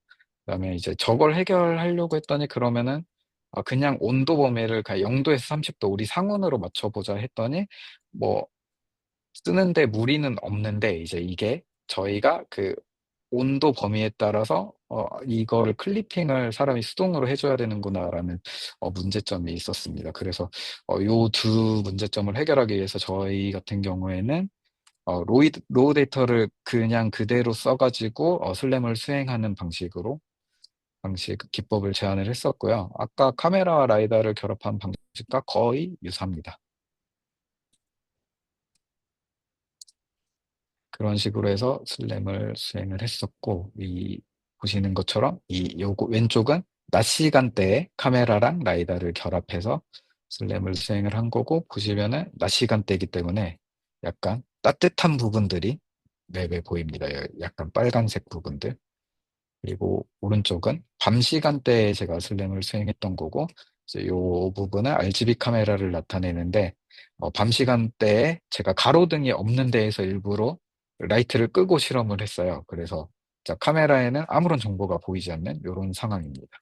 그다음에 이제 저걸 해결하려고 했더니 그러면은 그냥 온도 범위를 그냥 0 도에서 30도 우리 상온으로 맞춰 보자 했더니, 뭐 쓰는데 무리는 없는데, 이제 이게 저희가 그 온도 범위에 따라서 '이거를 클리핑을 사람이 수동으로 해 줘야 되는구나.'라는 문제점이 있었습니다. 그래서 요 두 문제점을 해결하기 위해서 저희 같은 경우에는 로우 데이터를 그냥 그대로 써 가지고 슬램을 수행하는 기법을 제안을 했었고요. 아까 카메라와 라이다를 결합한 방식과 거의 유사합니다. 그런 식으로 해서 슬램을 수행을 했었고, 보시는 것처럼 요거 왼쪽은 낮 시간대에 카메라랑 라이다를 결합해서 슬램을 수행을 한 거고, 보시면은 낮 시간대이기 때문에 약간 따뜻한 부분들이 맵에 보입니다. 약간 빨간색 부분들. 그리고 오른쪽은 밤 시간대에 제가 슬램을 수행했던 거고, 이제 요 부분은 RGB 카메라를 나타내는데, 밤 시간대에 제가 가로등이 없는 데에서 일부러 라이트를 끄고 실험을 했어요. 그래서 카메라에는 아무런 정보가 보이지 않는 요런 상황입니다.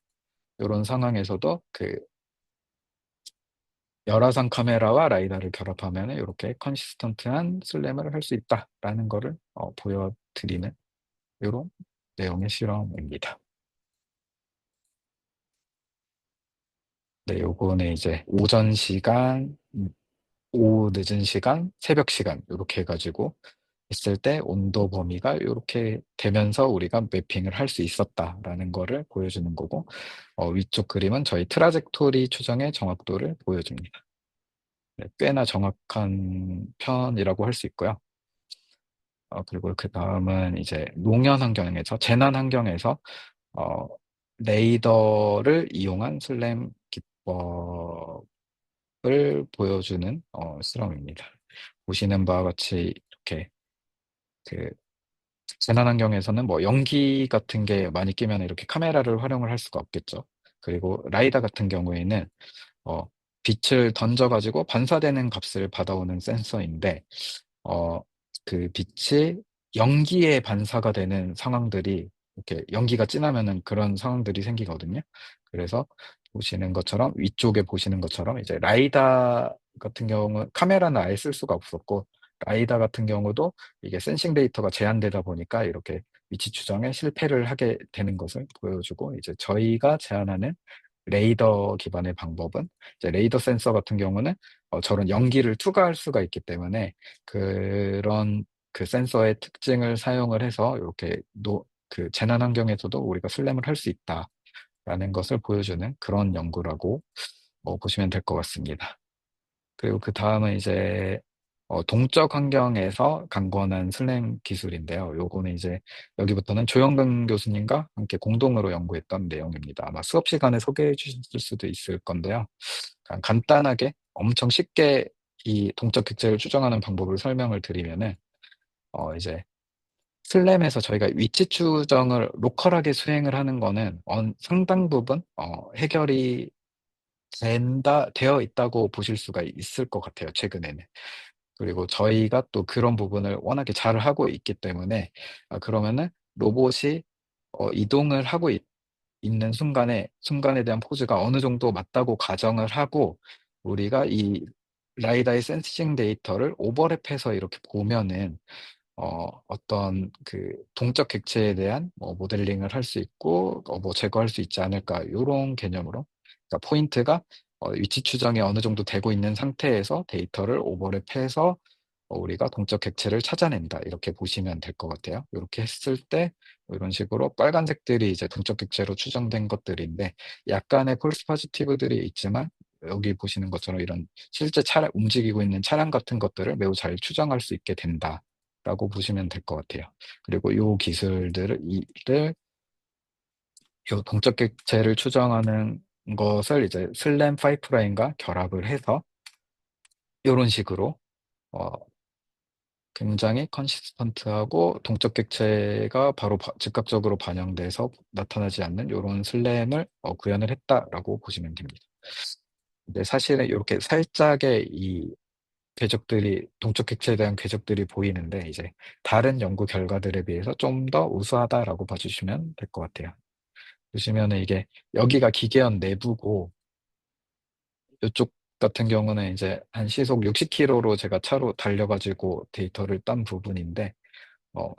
요런 상황에서도 그 열화상 카메라와 라이다를 결합하면은 요렇게 컨시스턴트한 슬램을 할 수 있다라는 거를 보여드리는 요런 내용의 실험입니다. 네, 요거는 이제 오전 시간, 오후 늦은 시간, 새벽 시간 요렇게 해 가지고 했을 때 온도 범위가 요렇게 되면서 우리가 매핑을 할 수 있었다라는 거를 보여주는 거고, 위쪽 그림은 저희 트라젝토리 추정의 정확도를 보여줍니다. 네, 꽤나 정확한 편이라고 할 수 있고요. 그리고 그다음은 이제 농현 환경에서, 재난 환경에서 어 레이더를 이용한 슬램 기법을 보여주는 실험입니다. 보시는 바와 같이 이렇게 그 재난 환경에서는 뭐 연기 같은 게 많이 끼면 이렇게 카메라를 활용을 할 수가 없겠죠. 그리고 라이다 같은 경우에는 어 빛을 던져 가지고 반사되는 값을 받아오는 센서인데, 어 그 빛이 연기에 반사가 되는 상황들이, 이렇게 연기가 진하면은 그런 상황들이 생기거든요. 그래서 보시는 것처럼, 위쪽에 보시는 것처럼 이제 라이다 같은 경우 카메라는 아예 쓸 수가 없었고, 라이다 같은 경우도 이게 센싱 데이터가 제한되다 보니까 이렇게 위치 추정에 실패를 하게 되는 것을 보여주고, 이제 저희가 제안하는 레이더 기반의 방법은, 이제 레이더 센서 같은 경우는 저런 연기를 투과할 수가 있기 때문에 그런 센서의 특징을 사용을 해서 요렇게 재난 환경에서도 우리가 슬램을 할 수 있다라는 것을 보여주는 그런 연구라고 보시면 될 것 같습니다. 그리고 그다음은 이제 동적 환경에서 강권한 슬램 기술인데요. 요거는 이제 여기부터는 조영근 교수님과 함께 공동으로 연구했던 내용입니다. 아마 수업 시간에 소개해 주셨을 수도 있을 건데요. 간단하게 엄청 쉽게 이 동적 객체를 추정하는 방법을 설명을 드리면은, 이제 슬램에서 저희가 위치 추정을 로컬하게 수행을 하는 거는 상당 부분 해결이 되어 있다고 보실 수가 있을 것 같아요, 최근에는. 그리고 저희가 또 그런 부분을 워낙에 잘 하고 있기 때문에 그러면은 로봇이 이동을 하고 있는 순간에 대한 포즈가 어느 정도 맞다고 가정을 하고 우리가 이 라이다의 센싱 데이터를 오버랩해서 이렇게 보면은 어떤 그 동적 객체에 대한 뭐 모델링을 할 수 있고 뭐 제거할 수 있지 않을까 요런 개념으로. 그러니까 포인트가 위치 추정이 어느 정도 되고 있는 상태에서 데이터를 오버랩해서 우리가 동적 객체를 찾아낸다. 이렇게 보시면 될 것 같아요. 요렇게 했을 때 이런 식으로 빨간색들이 이제 동적 객체로 추정된 것들인데 약간의 폴스 포지티브들이 있지만 여기 보시는 것처럼 이런 실제 차량 움직이고 있는 차량 같은 것들을 매우 잘 추정할 수 있게 된다라고 보시면 될 것 같아요. 그리고 요 기술들을 요 동적 객체를 추정하는 것을 이제 슬램 파이프라인과 결합을 해서 요런 식으로 어 굉장히 컨시스턴트하고 동적 객체가 바로 즉각적으로 반영돼서 나타나지 않는 요런 슬램을 구현을 했다라고 보시면 됩니다. 근데 사실은 요렇게 살짝의 이 궤적들이 동적 객체에 대한 궤적들이 보이는데 이제 다른 연구 결과들에 비해서 좀 더 우수하다라고 봐 주시면 될 것 같아요. 보시면은 이게 여기가 기계원 내부고 요쪽 같은 경우는 이제 한 시속 60km로 제가 차로 달려 가지고 데이터를 딴 부분인데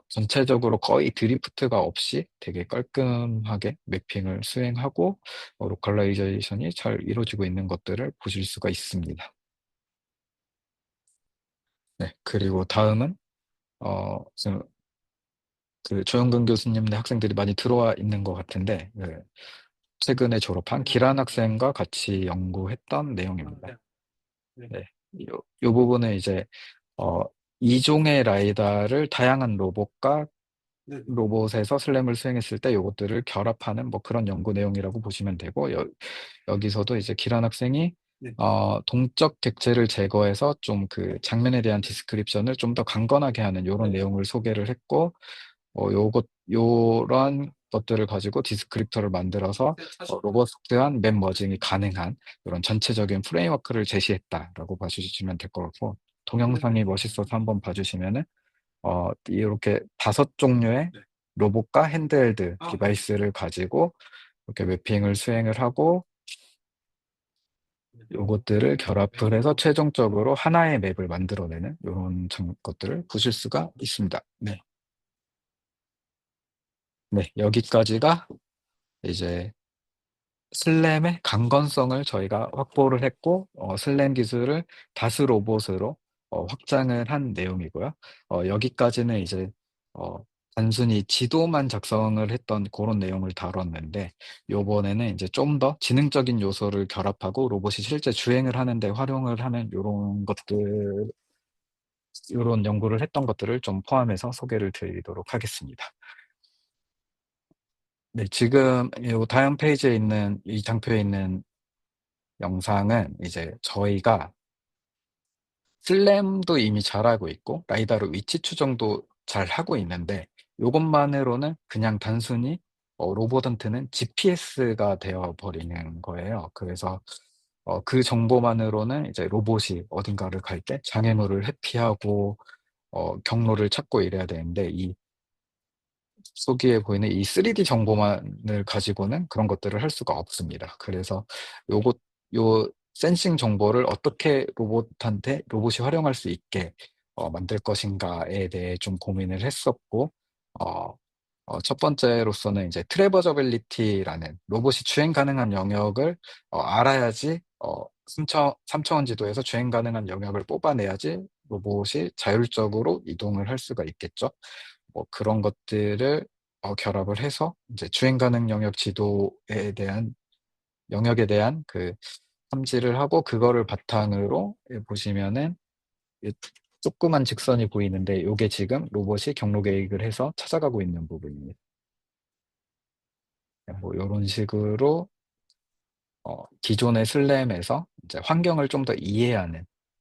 전체적으로 거의 드리프트가 없이 되게 깔끔하게 매핑을 수행하고 로컬라이제이션이 잘 이루어지고 있는 것들을 보실 수가 있습니다. 네. 그리고 다음은 지금 그 조영근 교수님네 학생들이 많이 들어와 있는 것 같은데 최근에 졸업한 기란 학생과 같이 연구했던 내용입니다. 네. 요 부분은 이제 어 2 종의 라이다를 다양한 로봇에서 슬램을 수행했을 때 요것들을 결합하는 뭐 그런 연구 내용이라고 보시면 되고 여기서도 이제 기란 학생이 동적 객체를 제거해서 좀 그 장면에 대한 디스크립션을 좀 더 강건하게 하는 요런 내용을 소개를 했고 요런 것들을 가지고 디스크립터를 만들어서 로버스트한 맵 머징이 가능한 요런 전체적인 프레임워크를 제시했다라고 봐 주시면 될 것 같고 동영상이 멋있어서 한번 봐 주시면은 이렇게 5 종류의 로봇과 핸드헬드 디바이스를 가지고 이렇게 매핑을 수행을 하고 요것들을 결합을 해서 최종적으로 하나의 맵을 만들어내는 요런 것들을 보실 수가 있습니다. 네. 네. 여기까지가 이제 슬램의 강건성을 저희가 확보를 했고 슬램 기술을 다수 로봇으로 확장을 한 내용이고요. 여기까지는 이제 어 단순히 지도만 작성을 했던 고런 내용을 다뤘는데 요번에는 이제 좀 더 지능적인 요소를 결합하고 로봇이 실제 주행을 하는 데 활용을 하는 요런 연구를 했던 것들을 좀 포함해서 소개를 드리도록 하겠습니다. 네. 지금 요 다음 페이지에 있는 이 장표에 있는 영상은 이제 저희가 슬램도 이미 잘하고 있고 라이다로 위치 추정도 잘하고 있는데 요것만으로는 그냥 단순히 로봇한테는 GPS가 되어 버리는 거예요. 그래서 그 정보만으로는 이제 로봇이 어딘가를 갈 때 장애물을 회피하고 경로를 찾고 이래야 되는데 이 속기에 보이는 이 3D 정보만을 가지고는 그런 것들을 할 수가 없습니다. 그래서 요것 요 센싱 정보를 어떻게 로봇이 활용할 수 있게 만들 것인가에 대해 좀 고민을 했었고 어 첫 번째로서는 이제 트래버저빌리티라는 로봇이 주행 가능한 영역을 알아야지 삼차원 지도에서 주행 가능한 영역을 뽑아내야지 로봇이 자율적으로 이동을 할 수가 있겠죠. 뭐 그런 것들을 결합을 해서 이제 주행 가능 영역에 대한 그 탐지를 하고 그거를 바탕으로 보시면은 이 조그만 직선이 보이는데 요게 지금 로봇이 경로 계획을 해서 찾아가고 있는 부분입니다. 뭐 요런 식으로 기존의 슬램에서 이제 환경을 좀 더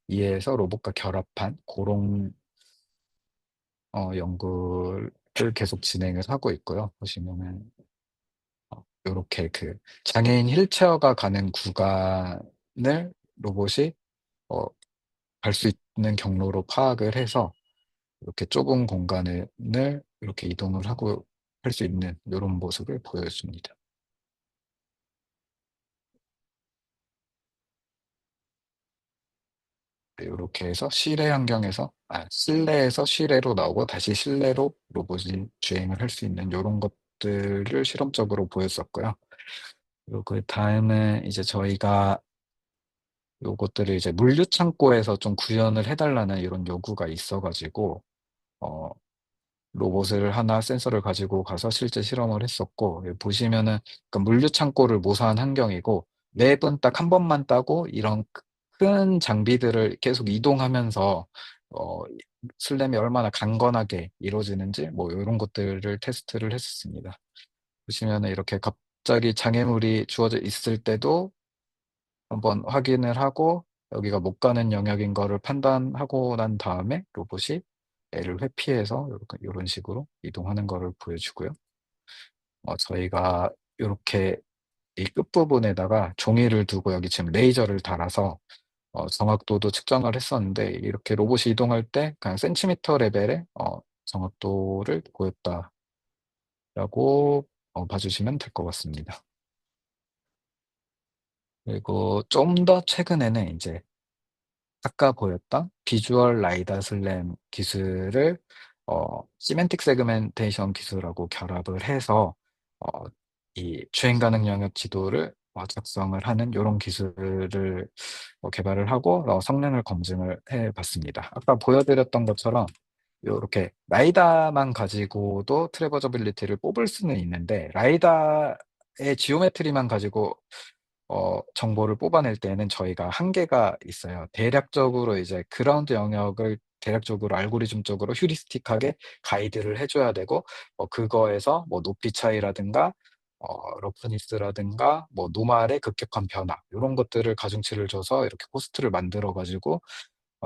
이해해서 로봇과 결합한 고런 연구를 계속 진행을 하고 있고요. 보시면은 요렇게 그 장애인 휠체어가 가는 구간을 로봇이 어 갈 수 있는 경로로 파악을 해서 이렇게 좁은 공간을 이렇게 이동을 하고 할 수 있는 요런 모습을 보여줍니다. 네, 요렇게 해서 실내에서 실외로 나오고 다시 실내로 로봇이 주행을 할 수 있는 요런 것들을 실험적으로 보였었고요. 그리고 그다음에 이제 저희가 요것들을 이제 물류 창고에서 좀 구현을 해 달라는 이런 요구가 있어 가지고 어 로봇을 하나 센서를 가지고 가서 실제 실험을 했었고, 여기 보시면은 그 물류 창고를 모사한 환경이고 맵은 딱 한 번만 따고 이런 큰 장비들을 계속 이동하면서 이 슬램이 얼마나 강건하게 이루어지는지 뭐 요런 것들을 테스트를 했었습니다. 보시면은 이렇게 갑자기 장애물이 주어져 있을 때도 한번 확인을 하고 여기가 못 가는 영역인 거를 판단하고 난 다음에 로봇이 얘를 회피해서 요런 식으로 이동하는 거를 보여주고요. 저희가 요렇게 이 끝부분에다가 종이를 두고 여기 지금 레이저를 달아서 정확도도 측정을 했었는데, 이렇게 로봇이 이동할 때 그냥 센티미터 레벨의 정확도를 보였다라고 봐주시면 될 것 같습니다. 그리고 좀 더 최근에는 이제 아까 보였던 비주얼 라이다 슬램 기술을 시멘틱 세그멘테이션 기술하고 결합을 해서 어 이 주행 가능 영역 지도를 작성을 하는 요런 기술을 개발을 하고 성능을 검증을 해 봤습니다. 아까 보여 드렸던 것처럼 요렇게 라이다만 가지고도 트래버저빌리티를 뽑을 수는 있는데, 라이다의 지오메트리만 가지고 정보를 뽑아낼 때에는 저희가 한계가 있어요. 대략적으로 이제 그라운드 영역을 대략적으로 알고리즘적으로 휴리스틱하게 가이드를 해 줘야 되고, 그거에서 뭐 높이 차이라든가 러프니스라든가 뭐 노말의 급격한 변화 요런 것들을 가중치를 줘서 이렇게 코스트를 만들어 가지고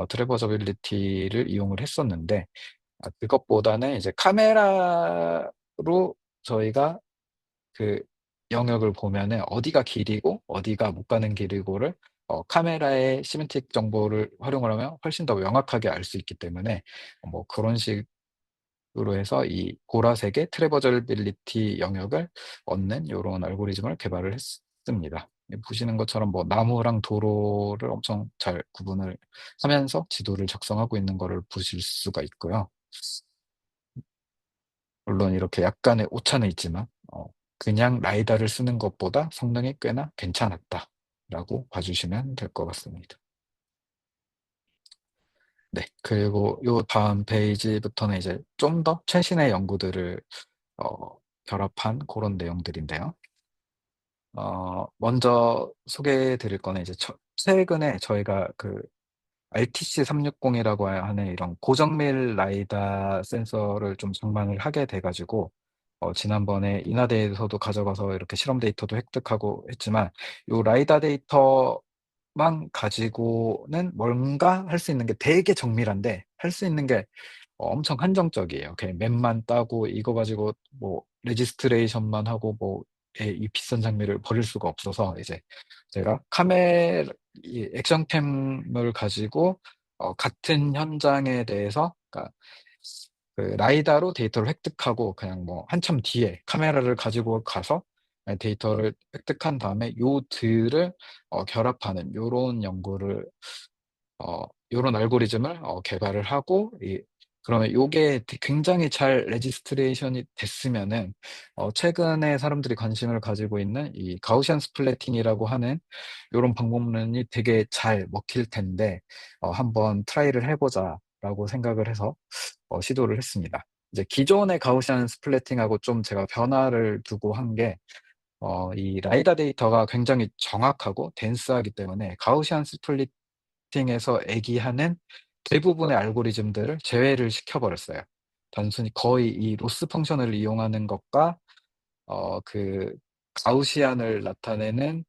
트래버저빌리티를 이용을 했었는데, 그것보다는 이제 카메라로 저희가 그 영역을 보면은 어디가 길이고 어디가 못 가는 길이고를 카메라의 시멘틱 정보를 활용을 하면 훨씬 더 명확하게 알 수 있기 때문에 뭐 그런 식으로 해서 이 보라색의 트래버저빌리티 영역을 얻는 요런 알고리즘을 개발을 했습니다. 보시는 것처럼 뭐 나무랑 도로를 엄청 잘 구분을 하면서 지도를 작성하고 있는 거를 보실 수가 있고요. 물론 이렇게 약간의 오차는 있지만 그냥 라이다를 쓰는 것보다 성능이 꽤나 괜찮았다라고 봐 주시면 될 것 같습니다. 네. 그리고 요 다음 페이지부터는 이제 좀 더 최신의 연구들을 어 결합한 고런 내용들인데요. 먼저 소개해 드릴 거는 이제 최근에 저희가 그 RTC 360이라고 하는 이런 고정밀 라이다 센서를 좀 장만을 하게 돼 가지고 지난번에 인하대에서도 가져가서 이렇게 실험 데이터도 획득하고 했지만, 요 라이다 데이터만 가지고는 뭔가 할 수 있는 게 되게 정밀한데 할 수 있는 게 엄청 한정적이에요. 그냥 맵만 따고 이거 가지고 뭐 레지스트레이션만 하고 뭐 이 비싼 장비를 버릴 수가 없어서 이제 제가 이 액션캠을 가지고 같은 현장에 대해서, 그러니까 그 라이다로 데이터를 획득하고 그냥 뭐 한참 뒤에 카메라를 가지고 가서 데이터를 획득한 다음에 요들을 결합하는 요런 연구를 요런 알고리즘을 개발을 하고, 그러면 요게 굉장히 잘 레지스트레이션이 됐으면은 최근에 사람들이 관심을 가지고 있는 이 가우시안 스플래팅이라고 하는 요런 방법론이 되게 잘 먹힐 텐데, '한번 트라이를 해 보자.'라고 생각을 해서 시도를 했습니다. 이제 기존의 가우시안 스플래팅하고 좀 제가 변화를 두고 한 게, 이 라이다 데이터가 굉장히 정확하고 덴스하기 때문에 가우시안 스플리팅에서 얘기하는 대부분의 알고리즘들을 제외를 시켜 버렸어요. 단순히 거의 이 로스 펑션을 이용하는 것과 그 가우시안을 나타내는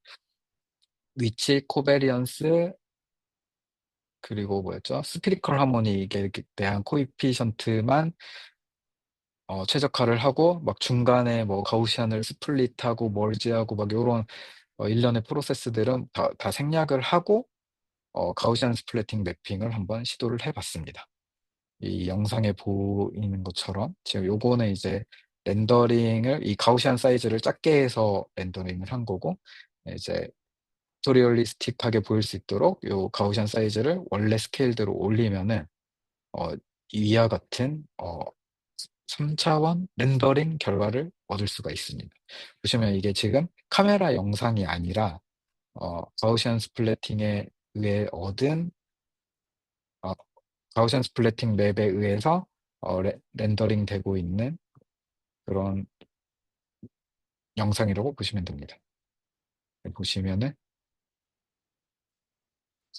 위치 코베리언스, 그리고 뭐였죠? 스피리컬 하모닉에 대한 코에피션트만 최적화를 하고, 막 중간에 뭐 가우시안을 스플릿하고 머지하고 막 요런 일련의 프로세스들은 다 생략을 하고 가우시안 스플래팅 매핑을 한번 시도를 해봤습니다. 이 영상에 보이는 것처럼 지금 요거는 이제 렌더링을 이 가우시안 사이즈를 작게 해서 렌더링을 한 거고, 이제 포토리얼리스틱하게 보일 수 있도록 요 가우시안 사이즈를 원래 스케일대로 올리면은 어, 이와 같은 3차원 렌더링 결과를 얻을 수가 있습니다. 보시면 이게 지금 카메라 영상이 아니라 가우시안 스플래팅에 의해 얻은 어, 가우시안 스플래팅 맵에 의해서 렌더링 되고 있는 그런 영상이라고 보시면 됩니다. 보시면은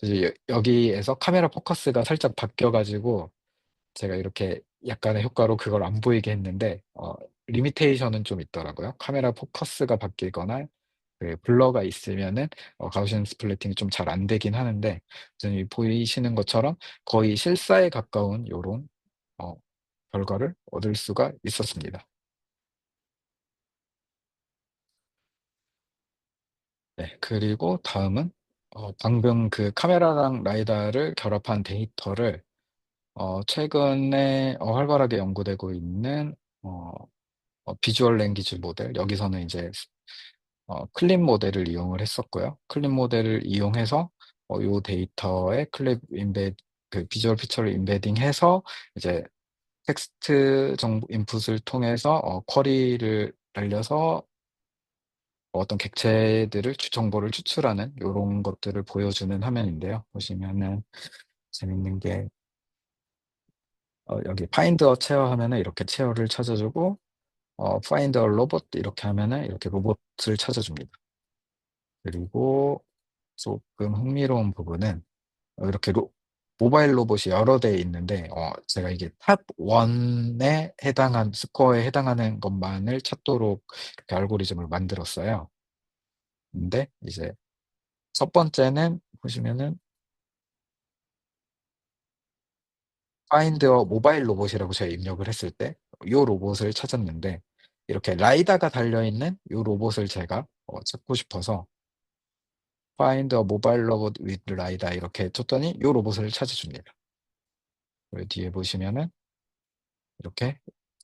이제 여기에서 카메라 포커스가 살짝 바뀌어가지고 제가 이렇게 약간의 효과로 그걸 안 보이게 했는데, 리미테이션은 좀 있더라고요. 카메라 포커스가 바뀌거나 그 블러가 있으면은 가우시안 스플래팅이 좀 잘 안 되긴 하는데, 지금 이 보이시는 것처럼 거의 실사에 가까운 요런 어, 결과를 얻을 수가 있었습니다. 네, 그리고 다음은 방금 그 카메라랑 라이다를 결합한 데이터를 최근에 활발하게 연구되고 있는 비주얼 랭귀지 모델, 여기서는 이제 클립 모델을 이용을 했었고요. 클립 모델을 이용해서 요 데이터에 클립 인베 그 비주얼 피처를 인베딩해서 이제 텍스트 정보 인풋을 통해서 쿼리를 날려서 어떤 객체들을 정보를 추출하는 요런 것들을 보여주는 화면인데요. 보시면은 재밌는 게 여기 파인드 어 체어 하면은 이렇게 체어를 찾아주고, 파인드 어 로봇 이렇게 하면은 이렇게 로봇을 찾아줍니다. 그리고 조금 흥미로운 부분은 이렇게 모바일 로봇이 여러 대 있는데, 제가 이게 탑 1에 해당한 스코어에 해당하는 것만을 찾도록 이렇게 알고리즘을 만들었어요. 근데 이제 첫 번째는 보시면은 파인드어 모바일 로봇이라고 제가 입력을 했을 때 요 로봇을 찾았는데, 이렇게 라이다가 달려있는 요 로봇을 제가 찾고 싶어서 find a mobile robot with lidar 이렇게 쳤더니 요 로봇을 찾아줍니다. 그리고 뒤에 보시면은 이렇게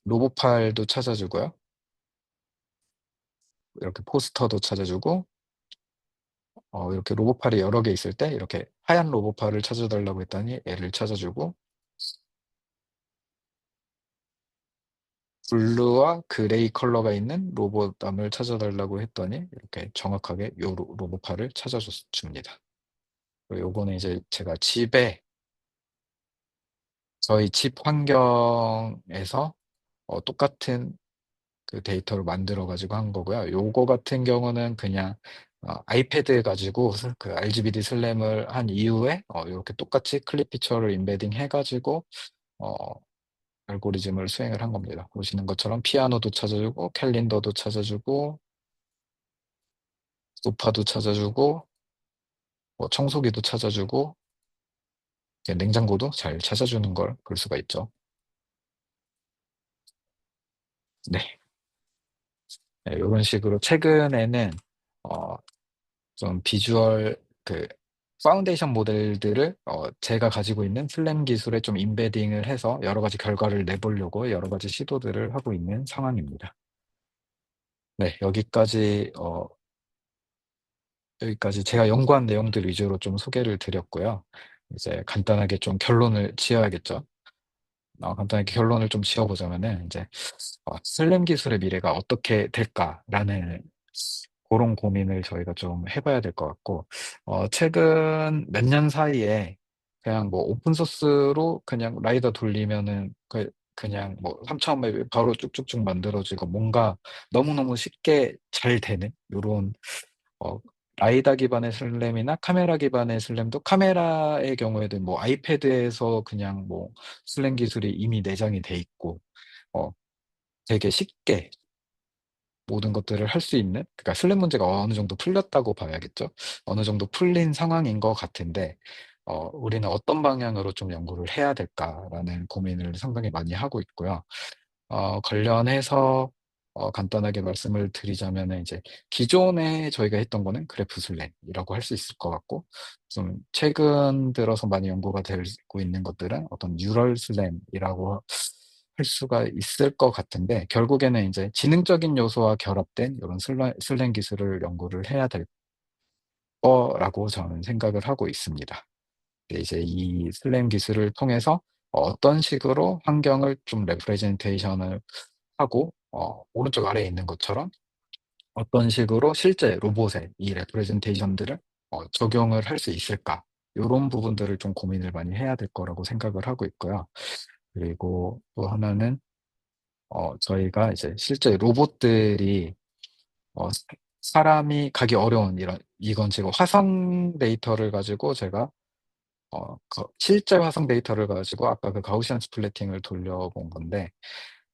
로봇 파일도 찾아주고요. 이렇게 포스터도 찾아주고, 이렇게 로봇 파일이 여러 개 있을 때 이렇게 하얀 로봇 파일을 찾아달라고 했더니 얘를 찾아주고, 블루와 그레이 컬러가 있는 로봇암을 찾아달라고 했더니 이렇게 정확하게 요 로봇 파일을 찾아줍니다. 그리고 요거는 이제 제가 저희 집 환경에서 똑같은 그 데이터를 만들어 가지고 한 거고요. 요거 같은 경우는 그냥 아이패드 가지고 그 RGBD 슬램을 한 이후에 요렇게 똑같이 클립 피처를 인베딩 해 가지고 어 알고리즘을 수행을 한 겁니다. 보시는 것처럼 피아노도 찾아주고 캘린더도 찾아주고 소파도 찾아주고 청소기도 찾아주고 이제 냉장고도 잘 찾아주는 걸 볼 수가 있죠. 네. 네, 요런 식으로 최근에는 어 좀 비주얼 그 파운데이션 모델들을 제가 가지고 있는 슬램 기술에 좀 인베딩을 해서 여러 가지 결과를 내보려고 여러 가지 시도들을 하고 있는 상황입니다. 네, 여기까지 제가 연구한 내용들 위주로 좀 소개를 드렸고요. 이제 간단하게 좀 결론을 지어야겠죠. 간단하게 결론을 좀 지어보자면은 이제 슬램 기술의 미래가 어떻게 될까라는 고런 고민을 저희가 좀 해봐야 될 것 같고, 최근 몇 년 사이에 그냥 뭐 오픈 소스로 그냥 라이더 돌리면은 그냥 뭐 3차원 맵이 바로 쭉쭉쭉 만들어지고 뭔가 너무너무 쉽게 잘 되는 요런 어 라이다 기반의 슬램이나 카메라 기반의 슬램도, 카메라의 경우에도 뭐 아이패드에서 그냥 뭐 슬램 기술이 이미 내장이 돼 있고 어 되게 쉽게 모든 것들을 할 수 있는, 그러니까 슬램 문제가 어느 정도 풀렸다고 봐야겠죠. 어느 정도 풀린 상황인 것 같은데, 우리는 어떤 방향으로 좀 연구를 해야 될까라는 고민을 상당히 많이 하고 있고요. 관련해서 간단하게 말씀을 드리자면은 이제 기존에 저희가 했던 거는 그래프 슬램이라고 할 수 있을 것 같고, 좀 최근 들어서 많이 연구가 되고 있는 것들은 어떤 뉴럴 슬램이라고 할 수가 있을 것 같은데, 결국에는 이제 지능적인 요소와 결합된 이런 슬램 기술을 연구를 해야 될 거라고 저는 생각을 하고 있습니다. 근데 이제 이 슬램 기술을 통해서 어떤 식으로 환경을 좀 레프레젠테이션을 하고, 오른쪽 아래에 있는 것처럼 어떤 식으로 실제 로봇에 이 레프레젠테이션들을 적용을 할 수 있을까? 요런 부분들을 좀 고민을 많이 해야 될 거라고 생각을 하고 있고요. 그리고 또 하나는 저희가 이제 실제 로봇들이 사람이 가기 어려운 이건 지금 화성 데이터를 가지고 제가 실제 화성 데이터를 가지고 아까 그 가우시안 스플래팅을 돌려본 건데,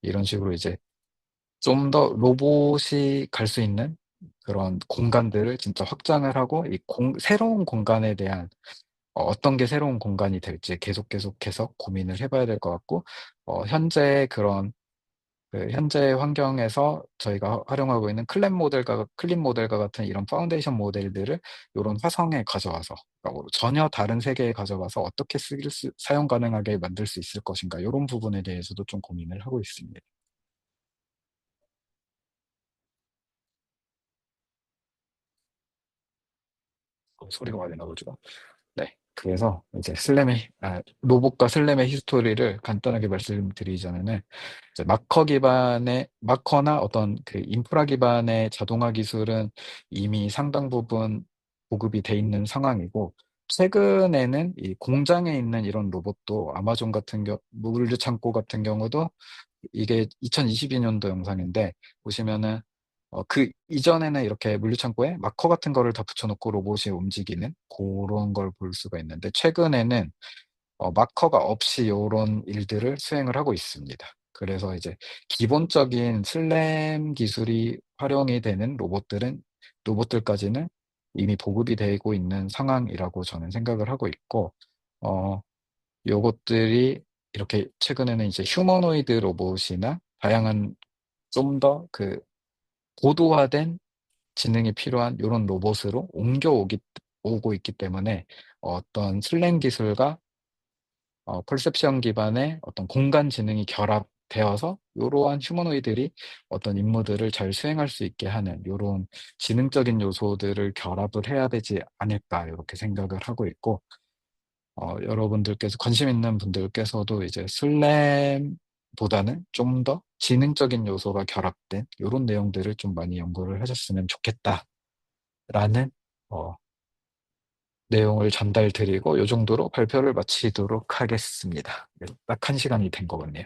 이런 식으로 이제 좀 더 로봇이 갈 수 있는 그런 공간들을 진짜 확장을 하고, 새로운 공간에 대한 어떤 게 새로운 공간이 될지 계속해서 고민을 해 봐야 될 것 같고, 현재 현재 환경에서 저희가 활용하고 있는 클립 모델과 같은 이런 파운데이션 모델들을 요런 화성에 가져와서, 그러니까 뭐 전혀 다른 세계에 가져가서 어떻게 사용 가능하게 만들 수 있을 것인가, 요런 부분에 대해서도 좀 고민을 하고 있습니다. 소리가 많이 나오죠. 네. 그래서 이제 로봇과 슬램의 히스토리를 간단하게 말씀드리자면은, 이제 마커나 어떤 그 인프라 기반의 자동화 기술은 이미 상당 부분 보급이 돼 있는 상황이고, 최근에는 이 공장에 있는 이런 로봇도 아마존 같은 물류창고 같은 경우도, 이게 2022년도 영상인데 보시면은 그 이전에는 이렇게 물류창고에 마커 같은 거를 다 붙여놓고 로봇이 움직이는 그런 걸 볼 수가 있는데, 최근에는 마커가 없이 요런 일들을 수행을 하고 있습니다. 그래서 이제 기본적인 슬램 기술이 활용이 되는 로봇들까지는 이미 보급이 되고 있는 상황이라고 저는 생각을 하고 있고, 어 요것들이 이렇게 최근에는 이제 휴머노이드 로봇이나 다양한 좀 더 고도화된 지능이 필요한 요런 로봇으로 오고 있기 때문에, 어떤 슬램 기술과 퍼셉션 기반의 어떤 공간 지능이 결합되어서 요러한 휴머노이드들이 어떤 임무들을 잘 수행할 수 있게 하는 요런 지능적인 요소들을 결합을 해야 되지 않을까, 요렇게 생각을 하고 있고, 여러분들께서 관심 있는 분들께서도 이제 슬램보다는 좀 더 지능적인 요소가 결합된 요런 내용들을 좀 많이 연구를 하셨으면 좋겠다라는 어 내용을 전달드리고, 요 정도로 발표를 마치도록 하겠습니다. 네, 딱 1시간이 된 것 같네요.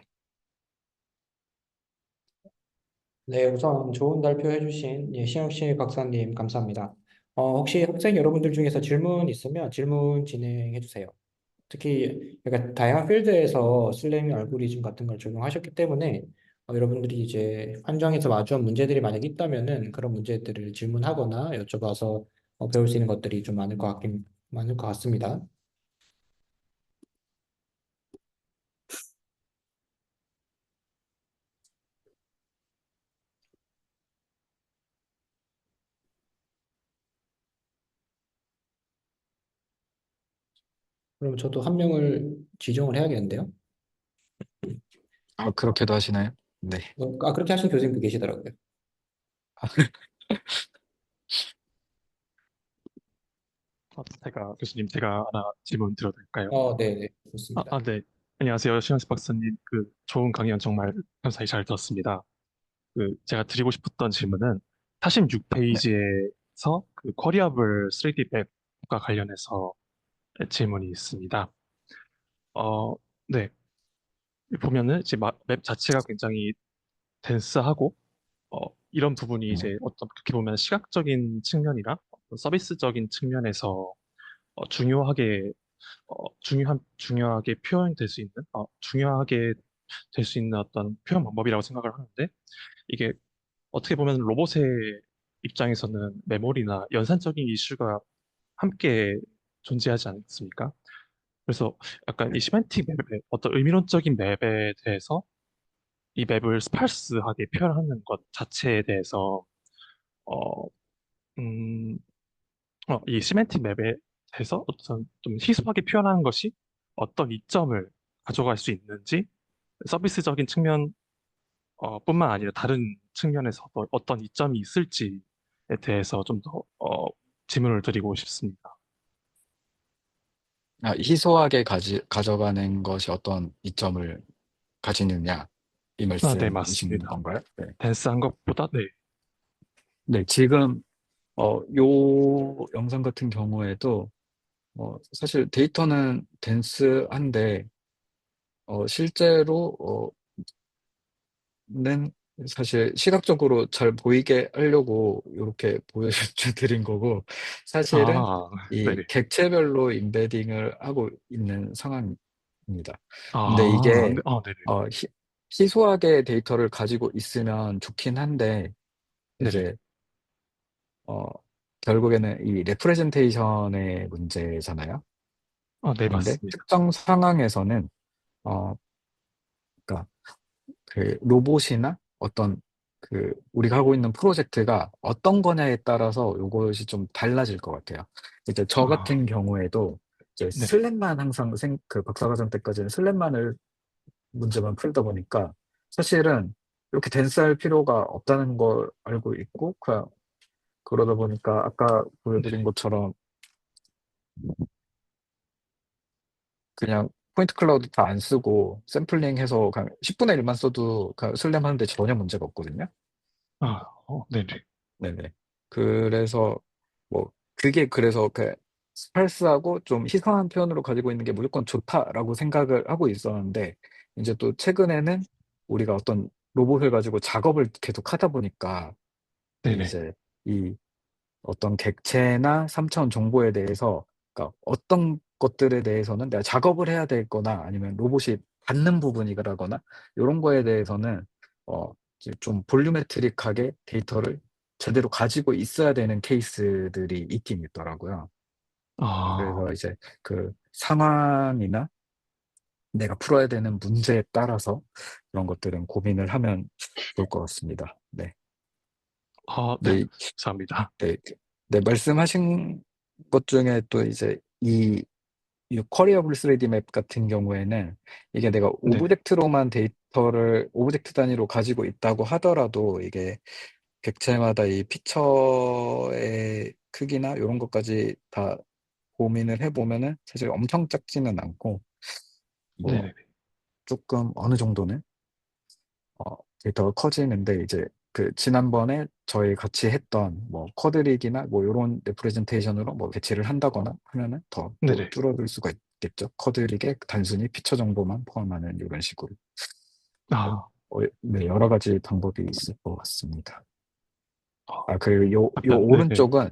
네, 우선 좋은 발표 해주신 신혁씨 박사님 감사합니다. 혹시 학생 여러분들 중에서 질문 있으면 질문 진행해 주세요. 특히 약간 다양한 필드에서 슬래밍 알고리즘 같은 걸 적용하셨기 때문에 여러분들이 이제 현장에서 마주한 문제들이 만약 있다면은 그런 문제들을 질문하거나 여쭤봐서 배울 수 있는 것들이 좀 많을 것 같습니다. 그럼 저도 한 명을 지정을 해야겠는데요. 그렇게도 하시나요? 네. 그렇게 하신 교수님도 계시더라고요. 교수님, 제가 하나 질문 드려도 될까요? 네, 네, 좋습니다. 네. 안녕하세요. 신한스 박사님. 좋은 강연 정말 감사히 잘 들었습니다. 제가 드리고 싶었던 질문은 네. 46페이지에서 쿼리어블 3D 맵과 관련해서 질문이 있습니다. 어, 네. 보면은 이제 맵 자체가 굉장히 덴스하고, 이런 부분이 음. 이제 어떻게 보면 시각적인 측면이나 어떤 서비스적인 측면에서 중요하게 중요하게 표현될 수 있는, 중요하게 될 수 있는 어떤 표현 방법이라고 생각을 하는데, 이게 어떻게 보면 로봇의 입장에서는 메모리나 연산적인 이슈가 함께 존재하지 않습니까? 그래서 약간 이 시멘틱 맵의 어떤 의미론적인 맵에 대해서 이 맵을 스팔스하게 표현하는 것 자체에 대해서 어, 음, 이 시멘틱 맵에 대해서 어떤 좀 희소하게 표현하는 것이 어떤 이점을 가져갈 수 있는지 서비스적인 측면 뿐만 아니라 다른 측면에서도 어떤 이점이 있을지에 대해서 좀 더 질문을 드리고 싶습니다. 희소하게 가져가는 것이 어떤 이점을 가지느냐, 이 네, 말씀이신 맞습니다. 건가요? 네. 댄스한 것보다, 네, 네, 지금, 요 영상 같은 경우에도, 사실 데이터는 덴스한데, 실제로, 는 사실 시각적으로 잘 보이게 하려고 이렇게 보여드린 거고, 사실은 아, 이 네네. 객체별로 임베딩을 하고 있는 상황입니다. 근데 아, 네, 이게, 네네. 희소하게 데이터를 가지고 있으면 좋긴 한데, 네네. 이제, 어, 결국에는 이 레프레젠테이션의 문제잖아요. 네, 근데 맞습니다. 특정 상황에서는, 어, 그러니까 그 로봇이나 어떤 그 우리가 하고 있는 프로젝트가 어떤 거냐에 따라서 요것이 좀 달라질 것 같아요. 이제 저 아, 같은 경우에도 이제 네네. 슬랩만 항상 그 박사과정 때까지는 슬랩만을 문제만 풀다 보니까 사실은 이렇게 댄스할 필요가 없다는 걸 알고 있고, 그냥 그러다 보니까 아까 보여드린 네네. 것처럼 그냥 포인트 클라우드 다 안 쓰고 샘플링 해서 그냥 10분의 1만 써도 그냥 슬랩 하는데 전혀 문제가 없거든요. 네네. 네네. 그래서 뭐 그게 그래서 그 스팔스하고 좀 희소한 표현으로 가지고 있는 게 무조건 좋다라고 생각을 하고 있었는데, 이제 또 최근에는 우리가 어떤 로봇을 가지고 작업을 계속 하다 보니까 네네. 이제 이 어떤 객체나 3차원 정보에 대해서, 그러니까 어떤 것들에 대해서는 내가 작업을 해야 되거나 아니면 로봇이 받는 부분이라거나 요런 거에 대해서는 이제 좀 볼유메트릭하게 데이터를 제대로 가지고 있어야 되는 케이스들이 있긴 있더라고요. 아, 그래서 이제 그 상황이나 내가 풀어야 되는 문제에 따라서 그런 것들은 고민을 하면 좋을 것 같습니다. 네. 네. 네. 감사합니다. 네. 네, 말씀하신 것 중에 또 이제 이 쿼리어블 3D 맵 같은 경우에는 이게 내가 네네. 오브젝트로만 데이터를 오브젝트 단위로 가지고 있다고 하더라도 이게 객체마다 이 피처의 크기나 이런 것까지 다 고민을 해보면은 사실 엄청 작지는 않고, 뭐 네네네. 조금 어느 정도는 데이터가 커지는데, 이제 그 지난번에 저희 같이 했던 뭐 쿼드릭이나 뭐 요런 레프레젠테이션으로 뭐 배치를 한다거나 하면은 더 또 네네. 줄어들 수가 있겠죠. 쿼드릭에 단순히 피처 정보만 포함하는 이런 식으로. 네, 아, 네, 여러 가지 방법이 있을 것 같습니다. 어, 그리고 요 네네. 오른쪽은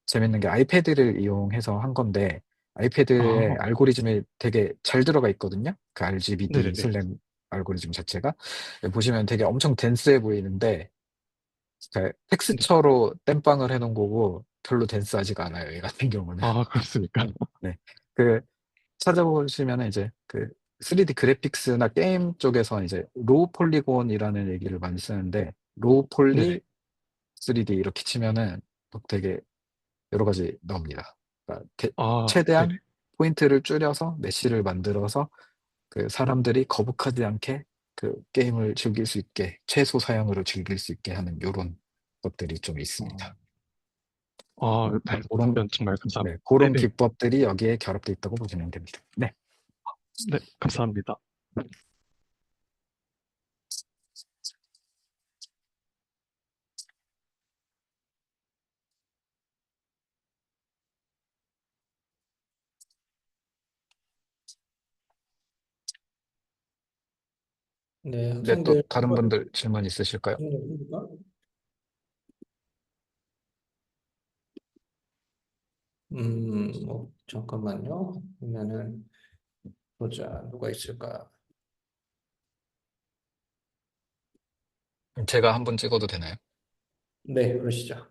재밌는 게 아이패드를 이용해서 한 건데, 아이패드의 아, 알고리즘이 되게 잘 들어가 있거든요. 그 RGBD 네네네. 슬램 알고리즘 자체가. 보시면 되게 엄청 댄스해 보이는데, 네. 텍스처로 땜빵을 해놓은 거고 별로 댄스하지가 않아요, 얘 같은 경우는. 그렇습니까? 네. 그 찾아보시면은 이제 그 3D 그래픽스나 게임 쪽에서 이제 로우 폴리곤이라는 얘기를 많이 쓰는데, 로우 네네. 폴리 3D 이렇게 치면은 막 되게 여러 가지 나옵니다. 그러니까 네네. 최대한 포인트를 줄여서 메시를 만들어서 그 사람들이 거북하지 않게 그 게임을 즐길 수 있게, 최소 사양으로 즐길 수 있게 하는 요런 것들이 좀 있습니다. 네. 그런, 답변 정말 네, 감사합니다. 그런 네네. 기법들이 여기에 결합되어 있다고 보시면 됩니다. 네. 네, 감사합니다. 네, 네, 또 학생들 다른 분들 질문 있으실까요? 있습니까? 잠깐만요. 그러면은 보자. 누가 있을까? 제가 한번 찍어도 되나요? 네, 그러시죠.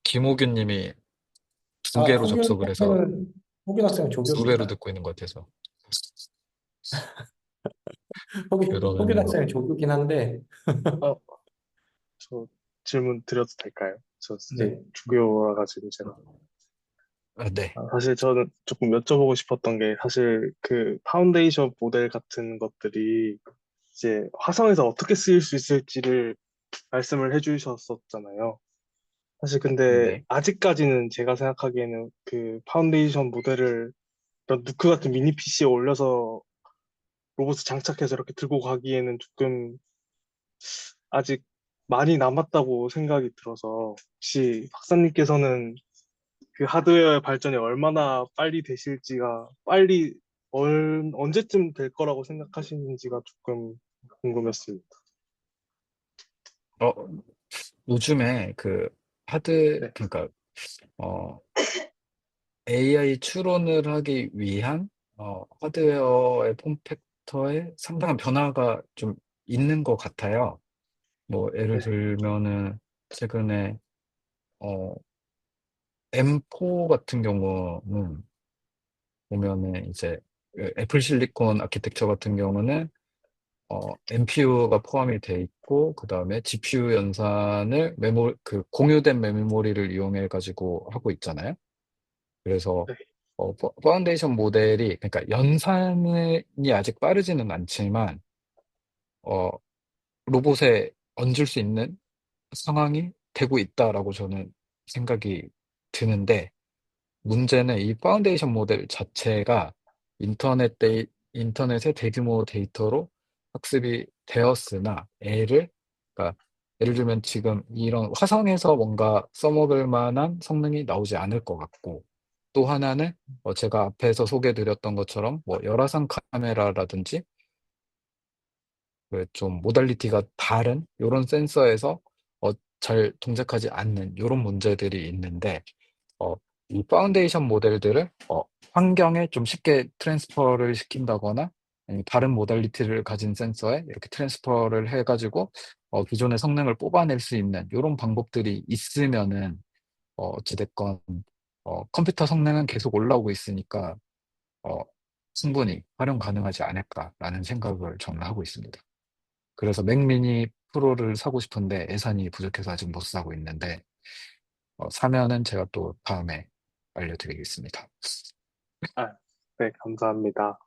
김호균 님이 두 개로 호균 접속을 해서 학생은, 호균 학생은 두 배로 조교입니다. 듣고 있는 것 같아서. 호균 그러면은 학생은 조교긴 한데, 어, 저 질문 드려도 될까요? 저 이제 네. 주교라 가지고 제가 네. 사실 저는 조금 여쭤보고 싶었던 게 사실 그 파운데이션 모델 같은 것들이 이제 화성에서 어떻게 쓰일 수 있을지를 말씀을 해주셨었잖아요. 사실 근데 네. 아직까지는 제가 생각하기에는 그 파운데이션 모델을 이런 누크 같은 미니 PC에 올려서 로봇을 장착해서 이렇게 들고 가기에는 조금 아직 많이 남았다고 생각이 들어서 혹시 박사님께서는 그 하드웨어의 발전이 얼마나 빨리 되실지가 언제쯤 될 거라고 생각하시는지가 조금 궁금했습니다. 어, 요즘에 그 네, 그러니까 어, AI 추론을 하기 위한 하드웨어의 폼팩터에 상당한 변화가 좀 있는 것 같아요. 뭐 예를 네, 들면은 최근에 어, M4 같은 경우는 보면은 이제 그 애플 실리콘 아키텍처 같은 경우는 NPU가 포함이 돼 있고 그다음에 GPU 연산을 그 공유된 메모리를 이용해 가지고 하고 있잖아요. 그래서 네, 파운데이션 모델이 그러니까 연산이 아직 빠르지는 않지만 어, 로봇에 얹을 수 있는 상황이 되고 있다라고 저는 생각이 드는데 문제는 이 파운데이션 모델 자체가 인터넷의 대규모 데이터로 학습이 되었으나 그러니까 예를 들면 지금 이런 화성에서 뭔가 써먹을 만한 성능이 나오지 않을 것 같고 또 하나는 제가 앞에서 소개드렸던 것처럼 뭐 열화상 카메라라든지 그 좀 모달리티가 다른 이런 센서에서 잘 동작하지 않는 이런 문제들이 있는데 어, 이 파운데이션 모델들을 환경에 좀 쉽게 트랜스퍼를 시킨다거나 아니면 다른 모달리티를 가진 센서에 이렇게 트랜스퍼를 해가지고 기존의 성능을 뽑아낼 수 있는 이런 방법들이 있으면은 어찌됐건 컴퓨터 성능은 계속 올라오고 있으니까 어, 충분히 활용 가능하지 않을까라는 생각을 저는 하고 있습니다. 그래서 맥 미니 프로를 사고 싶은데 예산이 부족해서 아직 못 사고 있는데 사면은 제가 또 다음에 알려드리겠습니다. 아, 네, 감사합니다.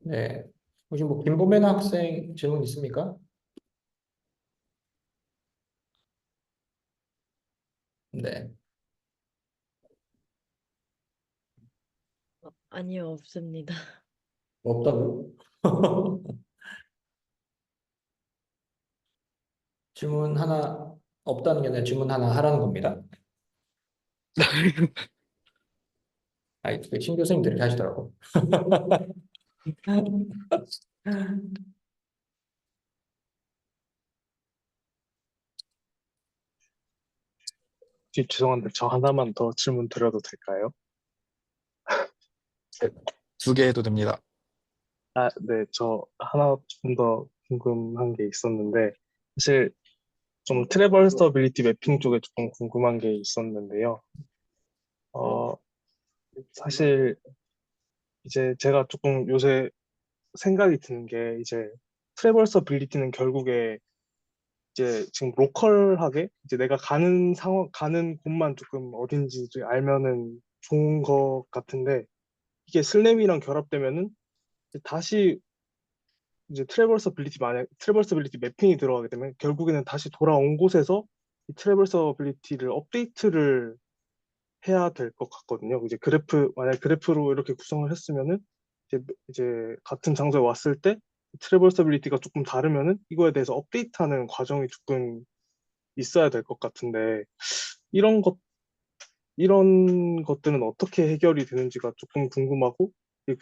네. 혹시 뭐 김보면 학생 질문 있습니까? 네. 아니요, 없습니다. 없다고요? 질문 하나 없다는 게 아니라 질문 하나 하라는 겁니다. 아이, 신 교수님들이 하시더라고. 죄송한데 저 하나만 더 질문 드려도 될까요? 두 개 해도 됩니다. 아, 네, 저 하나 조금 더 궁금한 게 있었는데 사실 좀 트래버서빌리티 매핑 쪽에 조금 궁금한 게 있었는데요. 어, 사실 이제 제가 조금 요새 생각이 드는 게 이제 트래버서빌리티는 결국에 이제 지금 로컬하게 이제 내가 가는 상황, 가는 곳만 조금 어딘지 알면은 좋은 것 같은데 이게 슬램이랑 결합되면은 이제 다시 이제 트래버서빌리티 매핑이 들어가게 되면 결국에는 다시 돌아온 곳에서 이 트래버서빌리티를 업데이트를 해야 될 것 같거든요. 이제 만약 그래프로 이렇게 구성을 했으면은 이제 같은 장소에 왔을 때 트래버서빌리티가 조금 다르면은 이거에 대해서 업데이트하는 과정이 조금 있어야 될 것 같은데 이런 것 이런 것들은 어떻게 해결이 되는지가 조금 궁금하고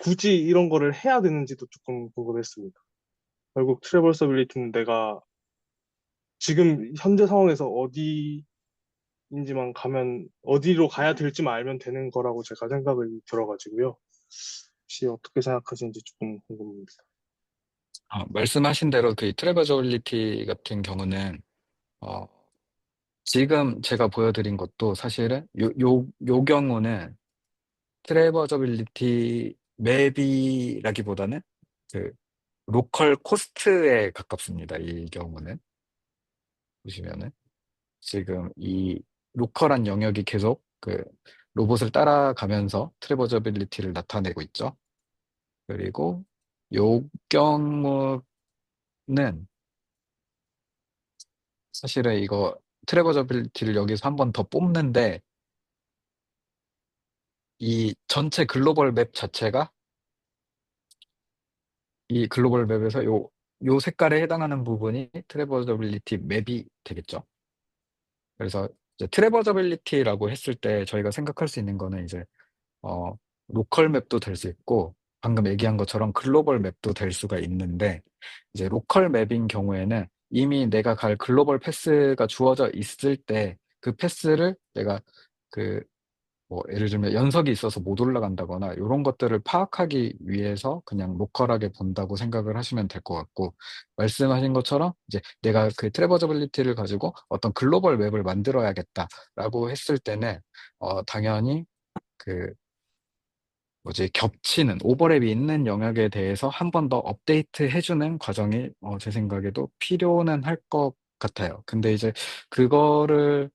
굳이 이런 거를 해야 되는지도 조금 궁금했습니다. 결국 트래버서빌리티는 내가 지금 현재 상황에서 어디인지만 가면 어디로 가야 될지만 알면 되는 거라고 제가 생각을 들어가지고요. 혹시 어떻게 생각하시는지 조금 궁금합니다. 말씀하신 대로 그 트래버저빌리티 같은 경우는 어, 지금 제가 보여드린 것도 사실은 요 경우는 트래버저빌리티 맵이라기보다는 그 로컬 코스트에 가깝습니다. 이 경우는 보시면은 지금 이 로컬한 영역이 계속 그 로봇을 따라가면서 트래버저빌리티를 나타내고 있죠. 그리고 요 경우는 사실은 이거 트래버저빌리티를 여기서 한 번 더 뽑는데 이 전체 글로벌 맵 자체가 이 글로벌 맵에서 요 색깔에 해당하는 부분이 트래버저빌리티 맵이 되겠죠. 그래서 이제 트래버저빌리티라고 했을 때 저희가 생각할 수 있는 거는 이제 어, 로컬 맵도 될 수 있고 방금 얘기한 것처럼 글로벌 맵도 될 수가 있는데 이제 로컬 맵인 경우에는 이미 내가 갈 글로벌 패스가 주어져 있을 때 그 패스를 내가 그 뭐 예를 들면 연석이 있어서 못 올라간다거나 이런 것들을 파악하기 위해서 그냥 로컬하게 본다고 생각을 하시면 될 것 같고 말씀하신 것처럼 이제 내가 그 트래버저빌리티를 가지고 어떤 글로벌 맵을 만들어야겠다라고 했을 때는 당연히 그 뭐지 겹치는 오버랩이 있는 영역에 대해서 한 번 더 업데이트 해주는 과정이 제 생각에도 필요는 할 것 같아요. 근데 이제 그거를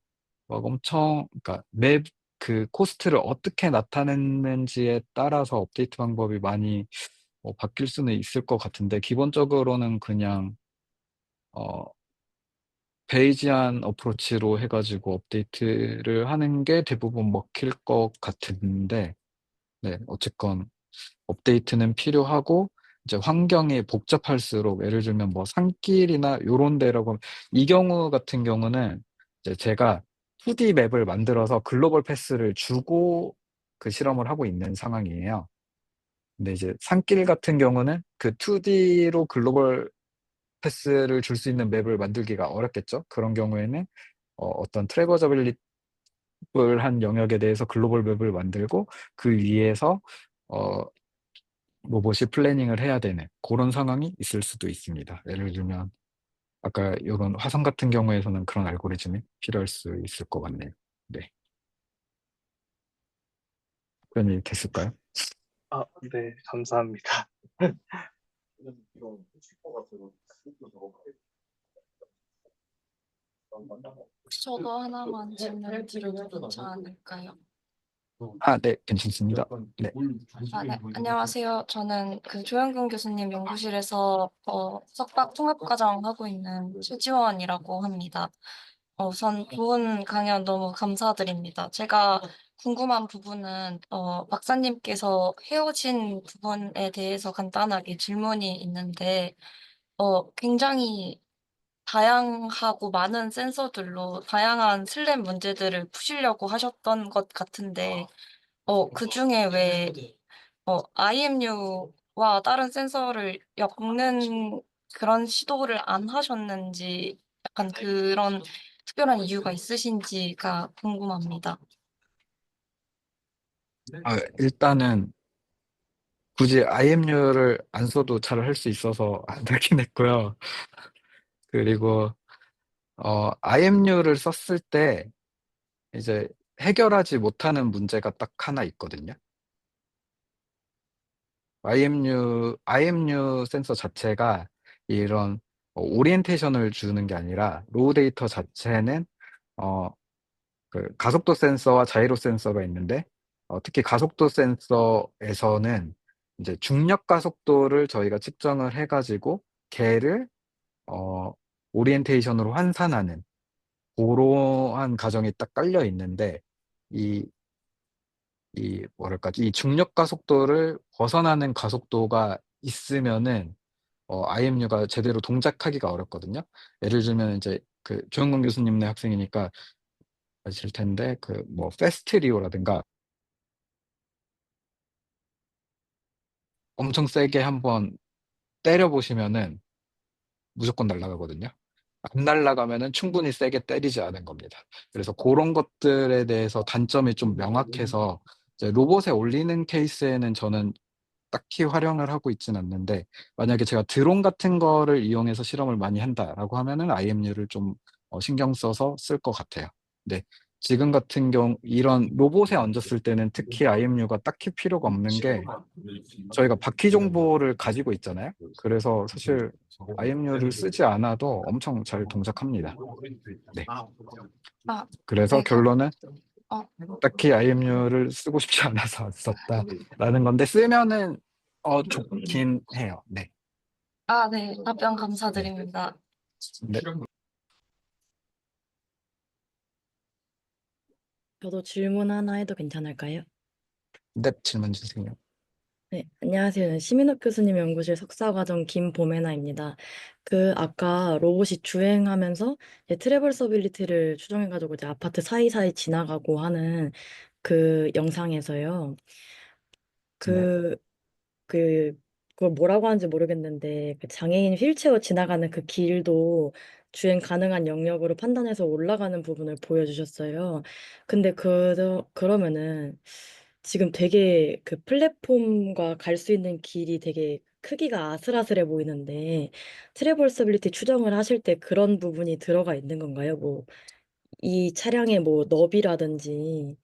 막 엄청 그러니까 맵 그 코스트를 어떻게 나타냈는지에 따라서 업데이트 방법이 많이 바뀔 수는 있을 것 같은데 기본적으로는 그냥 어, 베이지안 어프로치로 해가지고 업데이트를 하는 게 대부분 먹힐 것 같은데 네 어쨌건 업데이트는 필요하고 이제 환경이 복잡할수록 예를 들면 뭐 산길이나 요런 데라고 하면 이 경우 같은 경우는 이제 제가 2D 맵을 만들어서 글로벌 패스를 주고 그 실험을 하고 있는 상황이에요. 근데 이제 산길 같은 경우는 그 2D로 글로벌 패스를 줄 수 있는 맵을 만들기가 어렵겠죠. 그런 경우에는 어떤 트래버저빌리한 영역에 대해서 글로벌 맵을 만들고 그 위에서 어, 로봇이 플래닝을 해야 되는 그런 상황이 있을 수도 있습니다. 예를 들면 아까 이런 화성 같은 경우에서는 그런 알고리즘이 필요할 수 있을 것 같네요. 네, 답변이 됐을까요? 아, 네, 감사합니다. 혹시 저도 하나만 질문 드려도 괜찮을까요? 아, 네, 괜찮습니다. 네, 네. 안녕하세요. 저는 그 조영근 교수님 연구실에서 석박 통합과정 하고 있는 최지원이라고 합니다. 우선 좋은 강연 너무 감사드립니다. 제가 궁금한 부분은 박사님께서 해오신 부분에 대해서 간단하게 질문이 있는데 굉장히 다양하고 많은 센서들로 다양한 슬램 문제들을 푸시려고 하셨던 것 같은데, 그중에 왜, IMU와 다른 센서를 엮는 그런 시도를 안 하셨는지, 약간 그런 특별한 이유가 있으신지가 궁금합니다. 일단은 굳이 IMU를 안 써도 잘 할 수 있어서 안 되긴 했고요. 그리고 IMU를 썼을 때 이제 해결하지 못하는 문제가 딱 하나 있거든요. IMU 센서 자체가 이런 오리엔테이션을 주는 게 아니라 로우 데이터 자체는 어, 그 가속도 센서와 자이로 센서가 있는데 특히 가속도 센서에서는 이제 중력 가속도를 저희가 측정을 해가지고 걔를 어, 오리엔테이션으로 환산하는 그러한 과정이 딱 깔려 있는데 이 뭐랄까 이 중력 가속도를 벗어나는 가속도가 있으면은 IMU가 제대로 동작하기가 어렵거든요. 예를 들면 이제 그 조영근 교수님네 학생이니까 아실 텐데 그 뭐 페스트리오라든가 엄청 세게 한번 때려 보시면은 무조건 날아가거든요. 안 날아가면은 충분히 세게 때리지 않은 겁니다. 그래서 그런 것들에 대해서 단점이 좀 명확해서 이제 로봇에 올리는 케이스에는 저는 딱히 활용을 하고 있진 않는데 만약에 제가 드론 같은 거를 이용해서 실험을 많이 한다라고 하면은 IMU를 좀 신경 써서 쓸 것 같아요. 네. 지금 같은 경우 이런 로봇에 얹었을 때는 특히 IMU가 딱히 필요가 없는 게 저희가 바퀴 정보를 가지고 있잖아요. 그래서 사실 IMU를 쓰지 않아도 엄청 잘 동작합니다. 네. 아, 그래서 네, 결론은 어, 딱히 IMU를 쓰고 싶지 않아서 안 썼다라는 건데 쓰면은 좋긴 해요. 네. 네, 답변 네. 감사드립니다. 네. 저도 질문 하나 해도 괜찮을까요? 네, 질문 주세요. 네, 안녕하세요. 시민욱 교수님 연구실 석사과정 김보메나입니다. 아까 로봇이 주행하면서 이제 트래버서빌리티를 추정해가지고 이제 아파트 사이사이 지나가고 하는 그 영상에서요. 네. 그, 그걸 뭐라고 하는지 모르겠는데, 그 장애인 휠체어 지나가는 그 길도 주행 가능한 영역으로 판단해서 올라가는 부분을 보여주셨어요. 근데 그러면은 지금 되게 그 플랫폼과 갈 수 있는 길이 되게 크기가 아슬아슬해 보이는데, 트래버서빌리티 추정을 하실 때 그런 부분이 들어가 있는 건가요? 뭐, 이 차량의 뭐 너비라든지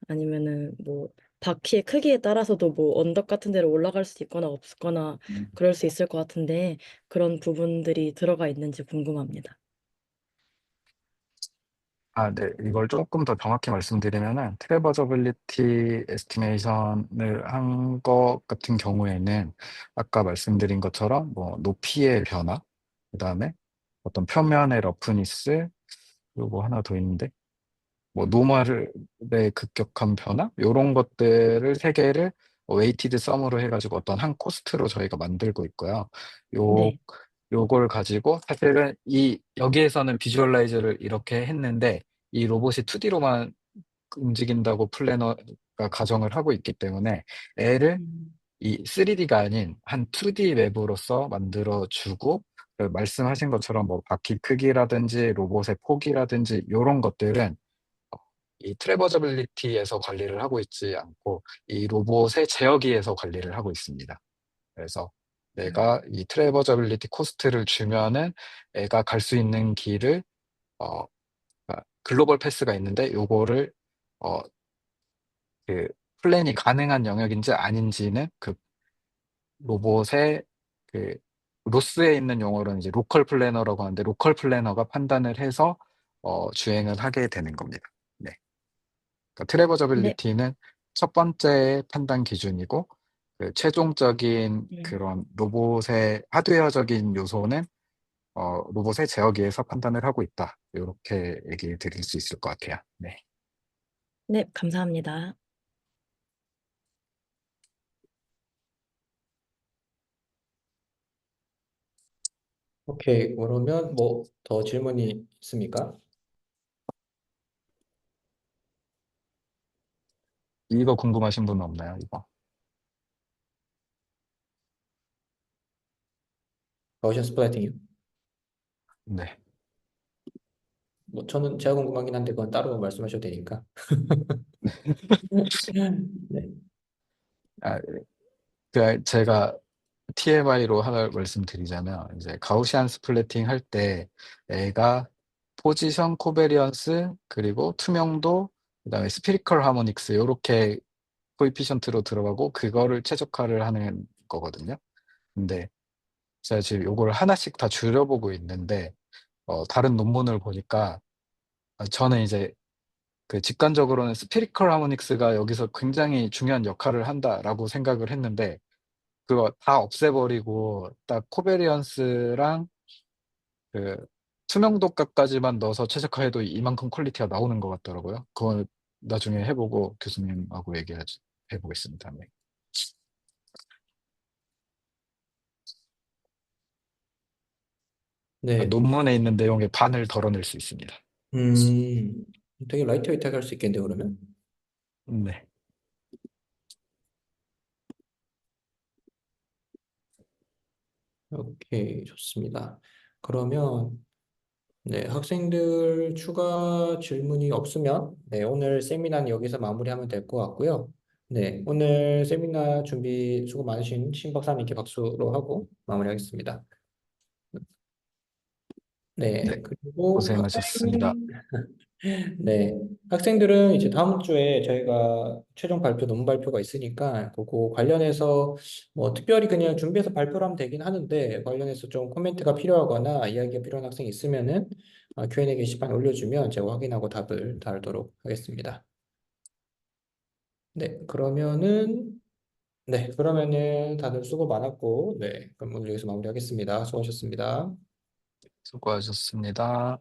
아니면은 뭐 바퀴의 크기에 따라서도 뭐 언덕 같은 데로 올라갈 수 있거나 없거나 그럴 수 있을 것 같은데 그런 부분들이 들어가 있는지 궁금합니다. 네. 이걸 조금 더 정확히 말씀드리면은 트래버저빌리티 에스티메이션을 한 것 같은 경우에는 아까 말씀드린 것처럼 뭐 높이의 변화, 그다음에 어떤 표면의 러프니스, 그리고 뭐 하나 더 있는데 뭐 노멀의 급격한 변화 요런 것들을 세 개를 웨이티드 썸으로 해가지고 어떤 한 코스트로 저희가 만들고 있고요. 요 네, 요걸 가지고 사실은 여기에서는 비주얼라이저를 이렇게 했는데 이 로봇이 2D로만 움직인다고 플래너가 가정을 하고 있기 때문에 애를 음, 이 3D가 아닌 한 2D 맵으로서 만들어주고 말씀하신 것처럼 뭐 바퀴 크기라든지 로봇의 폭이라든지 요런 것들은 이 트래버저빌리티에서 관리를 하고 있지 않고 이 로봇의 제어기에서 관리를 하고 있습니다. 그래서 내가 이 트래버저빌리티 코스트를 주면은 애가 갈 수 있는 길을 어, 글로벌 패스가 있는데 요거를 어, 그 플랜이 가능한 영역인지 아닌지는 그 로봇의 그 로스에 있는 용어로는 이제 로컬 플래너라고 하는데 로컬 플래너가 판단을 해서 주행을 하게 되는 겁니다. 네. 그러니까 네, 트래버저빌리티는 첫 번째 판단 기준이고 그 최종적인 음, 그런 로봇의 하드웨어적인 요소는 로봇의 제어기에서 판단을 하고 있다. 이렇게 얘기 드릴 수 있을 것 같아요. 네. 네, 감사합니다. 오케이. 그러면 뭐 더 질문이 있습니까? 이거 궁금하신 분 없나요? 이거. 가우시안 스플래팅이요? 네. 뭐 저는 제가 궁금하긴 한데 그건 따로 말씀하셔도 되니까. 네. 아, 제가 TMI로 하나 말씀드리자면 이제 가우시안 스플래팅 할 때 애가 포지션 코베리언스 그리고 투명도 그다음에 스피리컬 하모닉스 요렇게 코에피션트로 들어가고 그거를 최적화를 하는 거거든요. 근데 제가 지금 요걸 하나씩 다 줄여보고 있는데 다른 논문을 보니까 저는 이제 그 직관적으로는 스피리컬 하모닉스가 여기서 굉장히 중요한 역할을 한다라고 생각을 했는데 그거 다 없애버리고 딱 코베리언스랑 그 투명도값까지만 넣어서 최적화해도 이만큼 퀄리티가 나오는 것 같더라고요. 그거 나중에 해보고 교수님하고 해보겠습니다. 네. 네. 논문에 있는 내용의 반을 덜어낼 수 있습니다. 음, 되게 라이트웨이트하게 할 수 있겠는데 그러면? 네. 오케이, 좋습니다. 그러면 네, 학생들 추가 질문이 없으면 네, 오늘 세미나는 여기서 마무리하면 될 것 같고요. 네, 오늘 세미나 준비 수고 많으신 신 박사님께 박수로 하고 마무리하겠습니다. 네. 네, 그리고 고생하셨습니다. 박사님 네. 학생들은 이제 다음 주에 저희가 최종 발표, 논문 발표가 있으니까 그거 관련해서 뭐 특별히 그냥 준비해서 발표를 하면 되긴 하는데 관련해서 좀 코멘트가 필요하거나 이야기가 필요한 학생이 있으면은 Q&A 게시판에 올려주면 제가 확인하고 답을 달도록 하겠습니다. 네, 그러면은 다들 수고 많았고, 네, 그럼 오늘 여기서 마무리하겠습니다. 수고하셨습니다. 수고하셨습니다.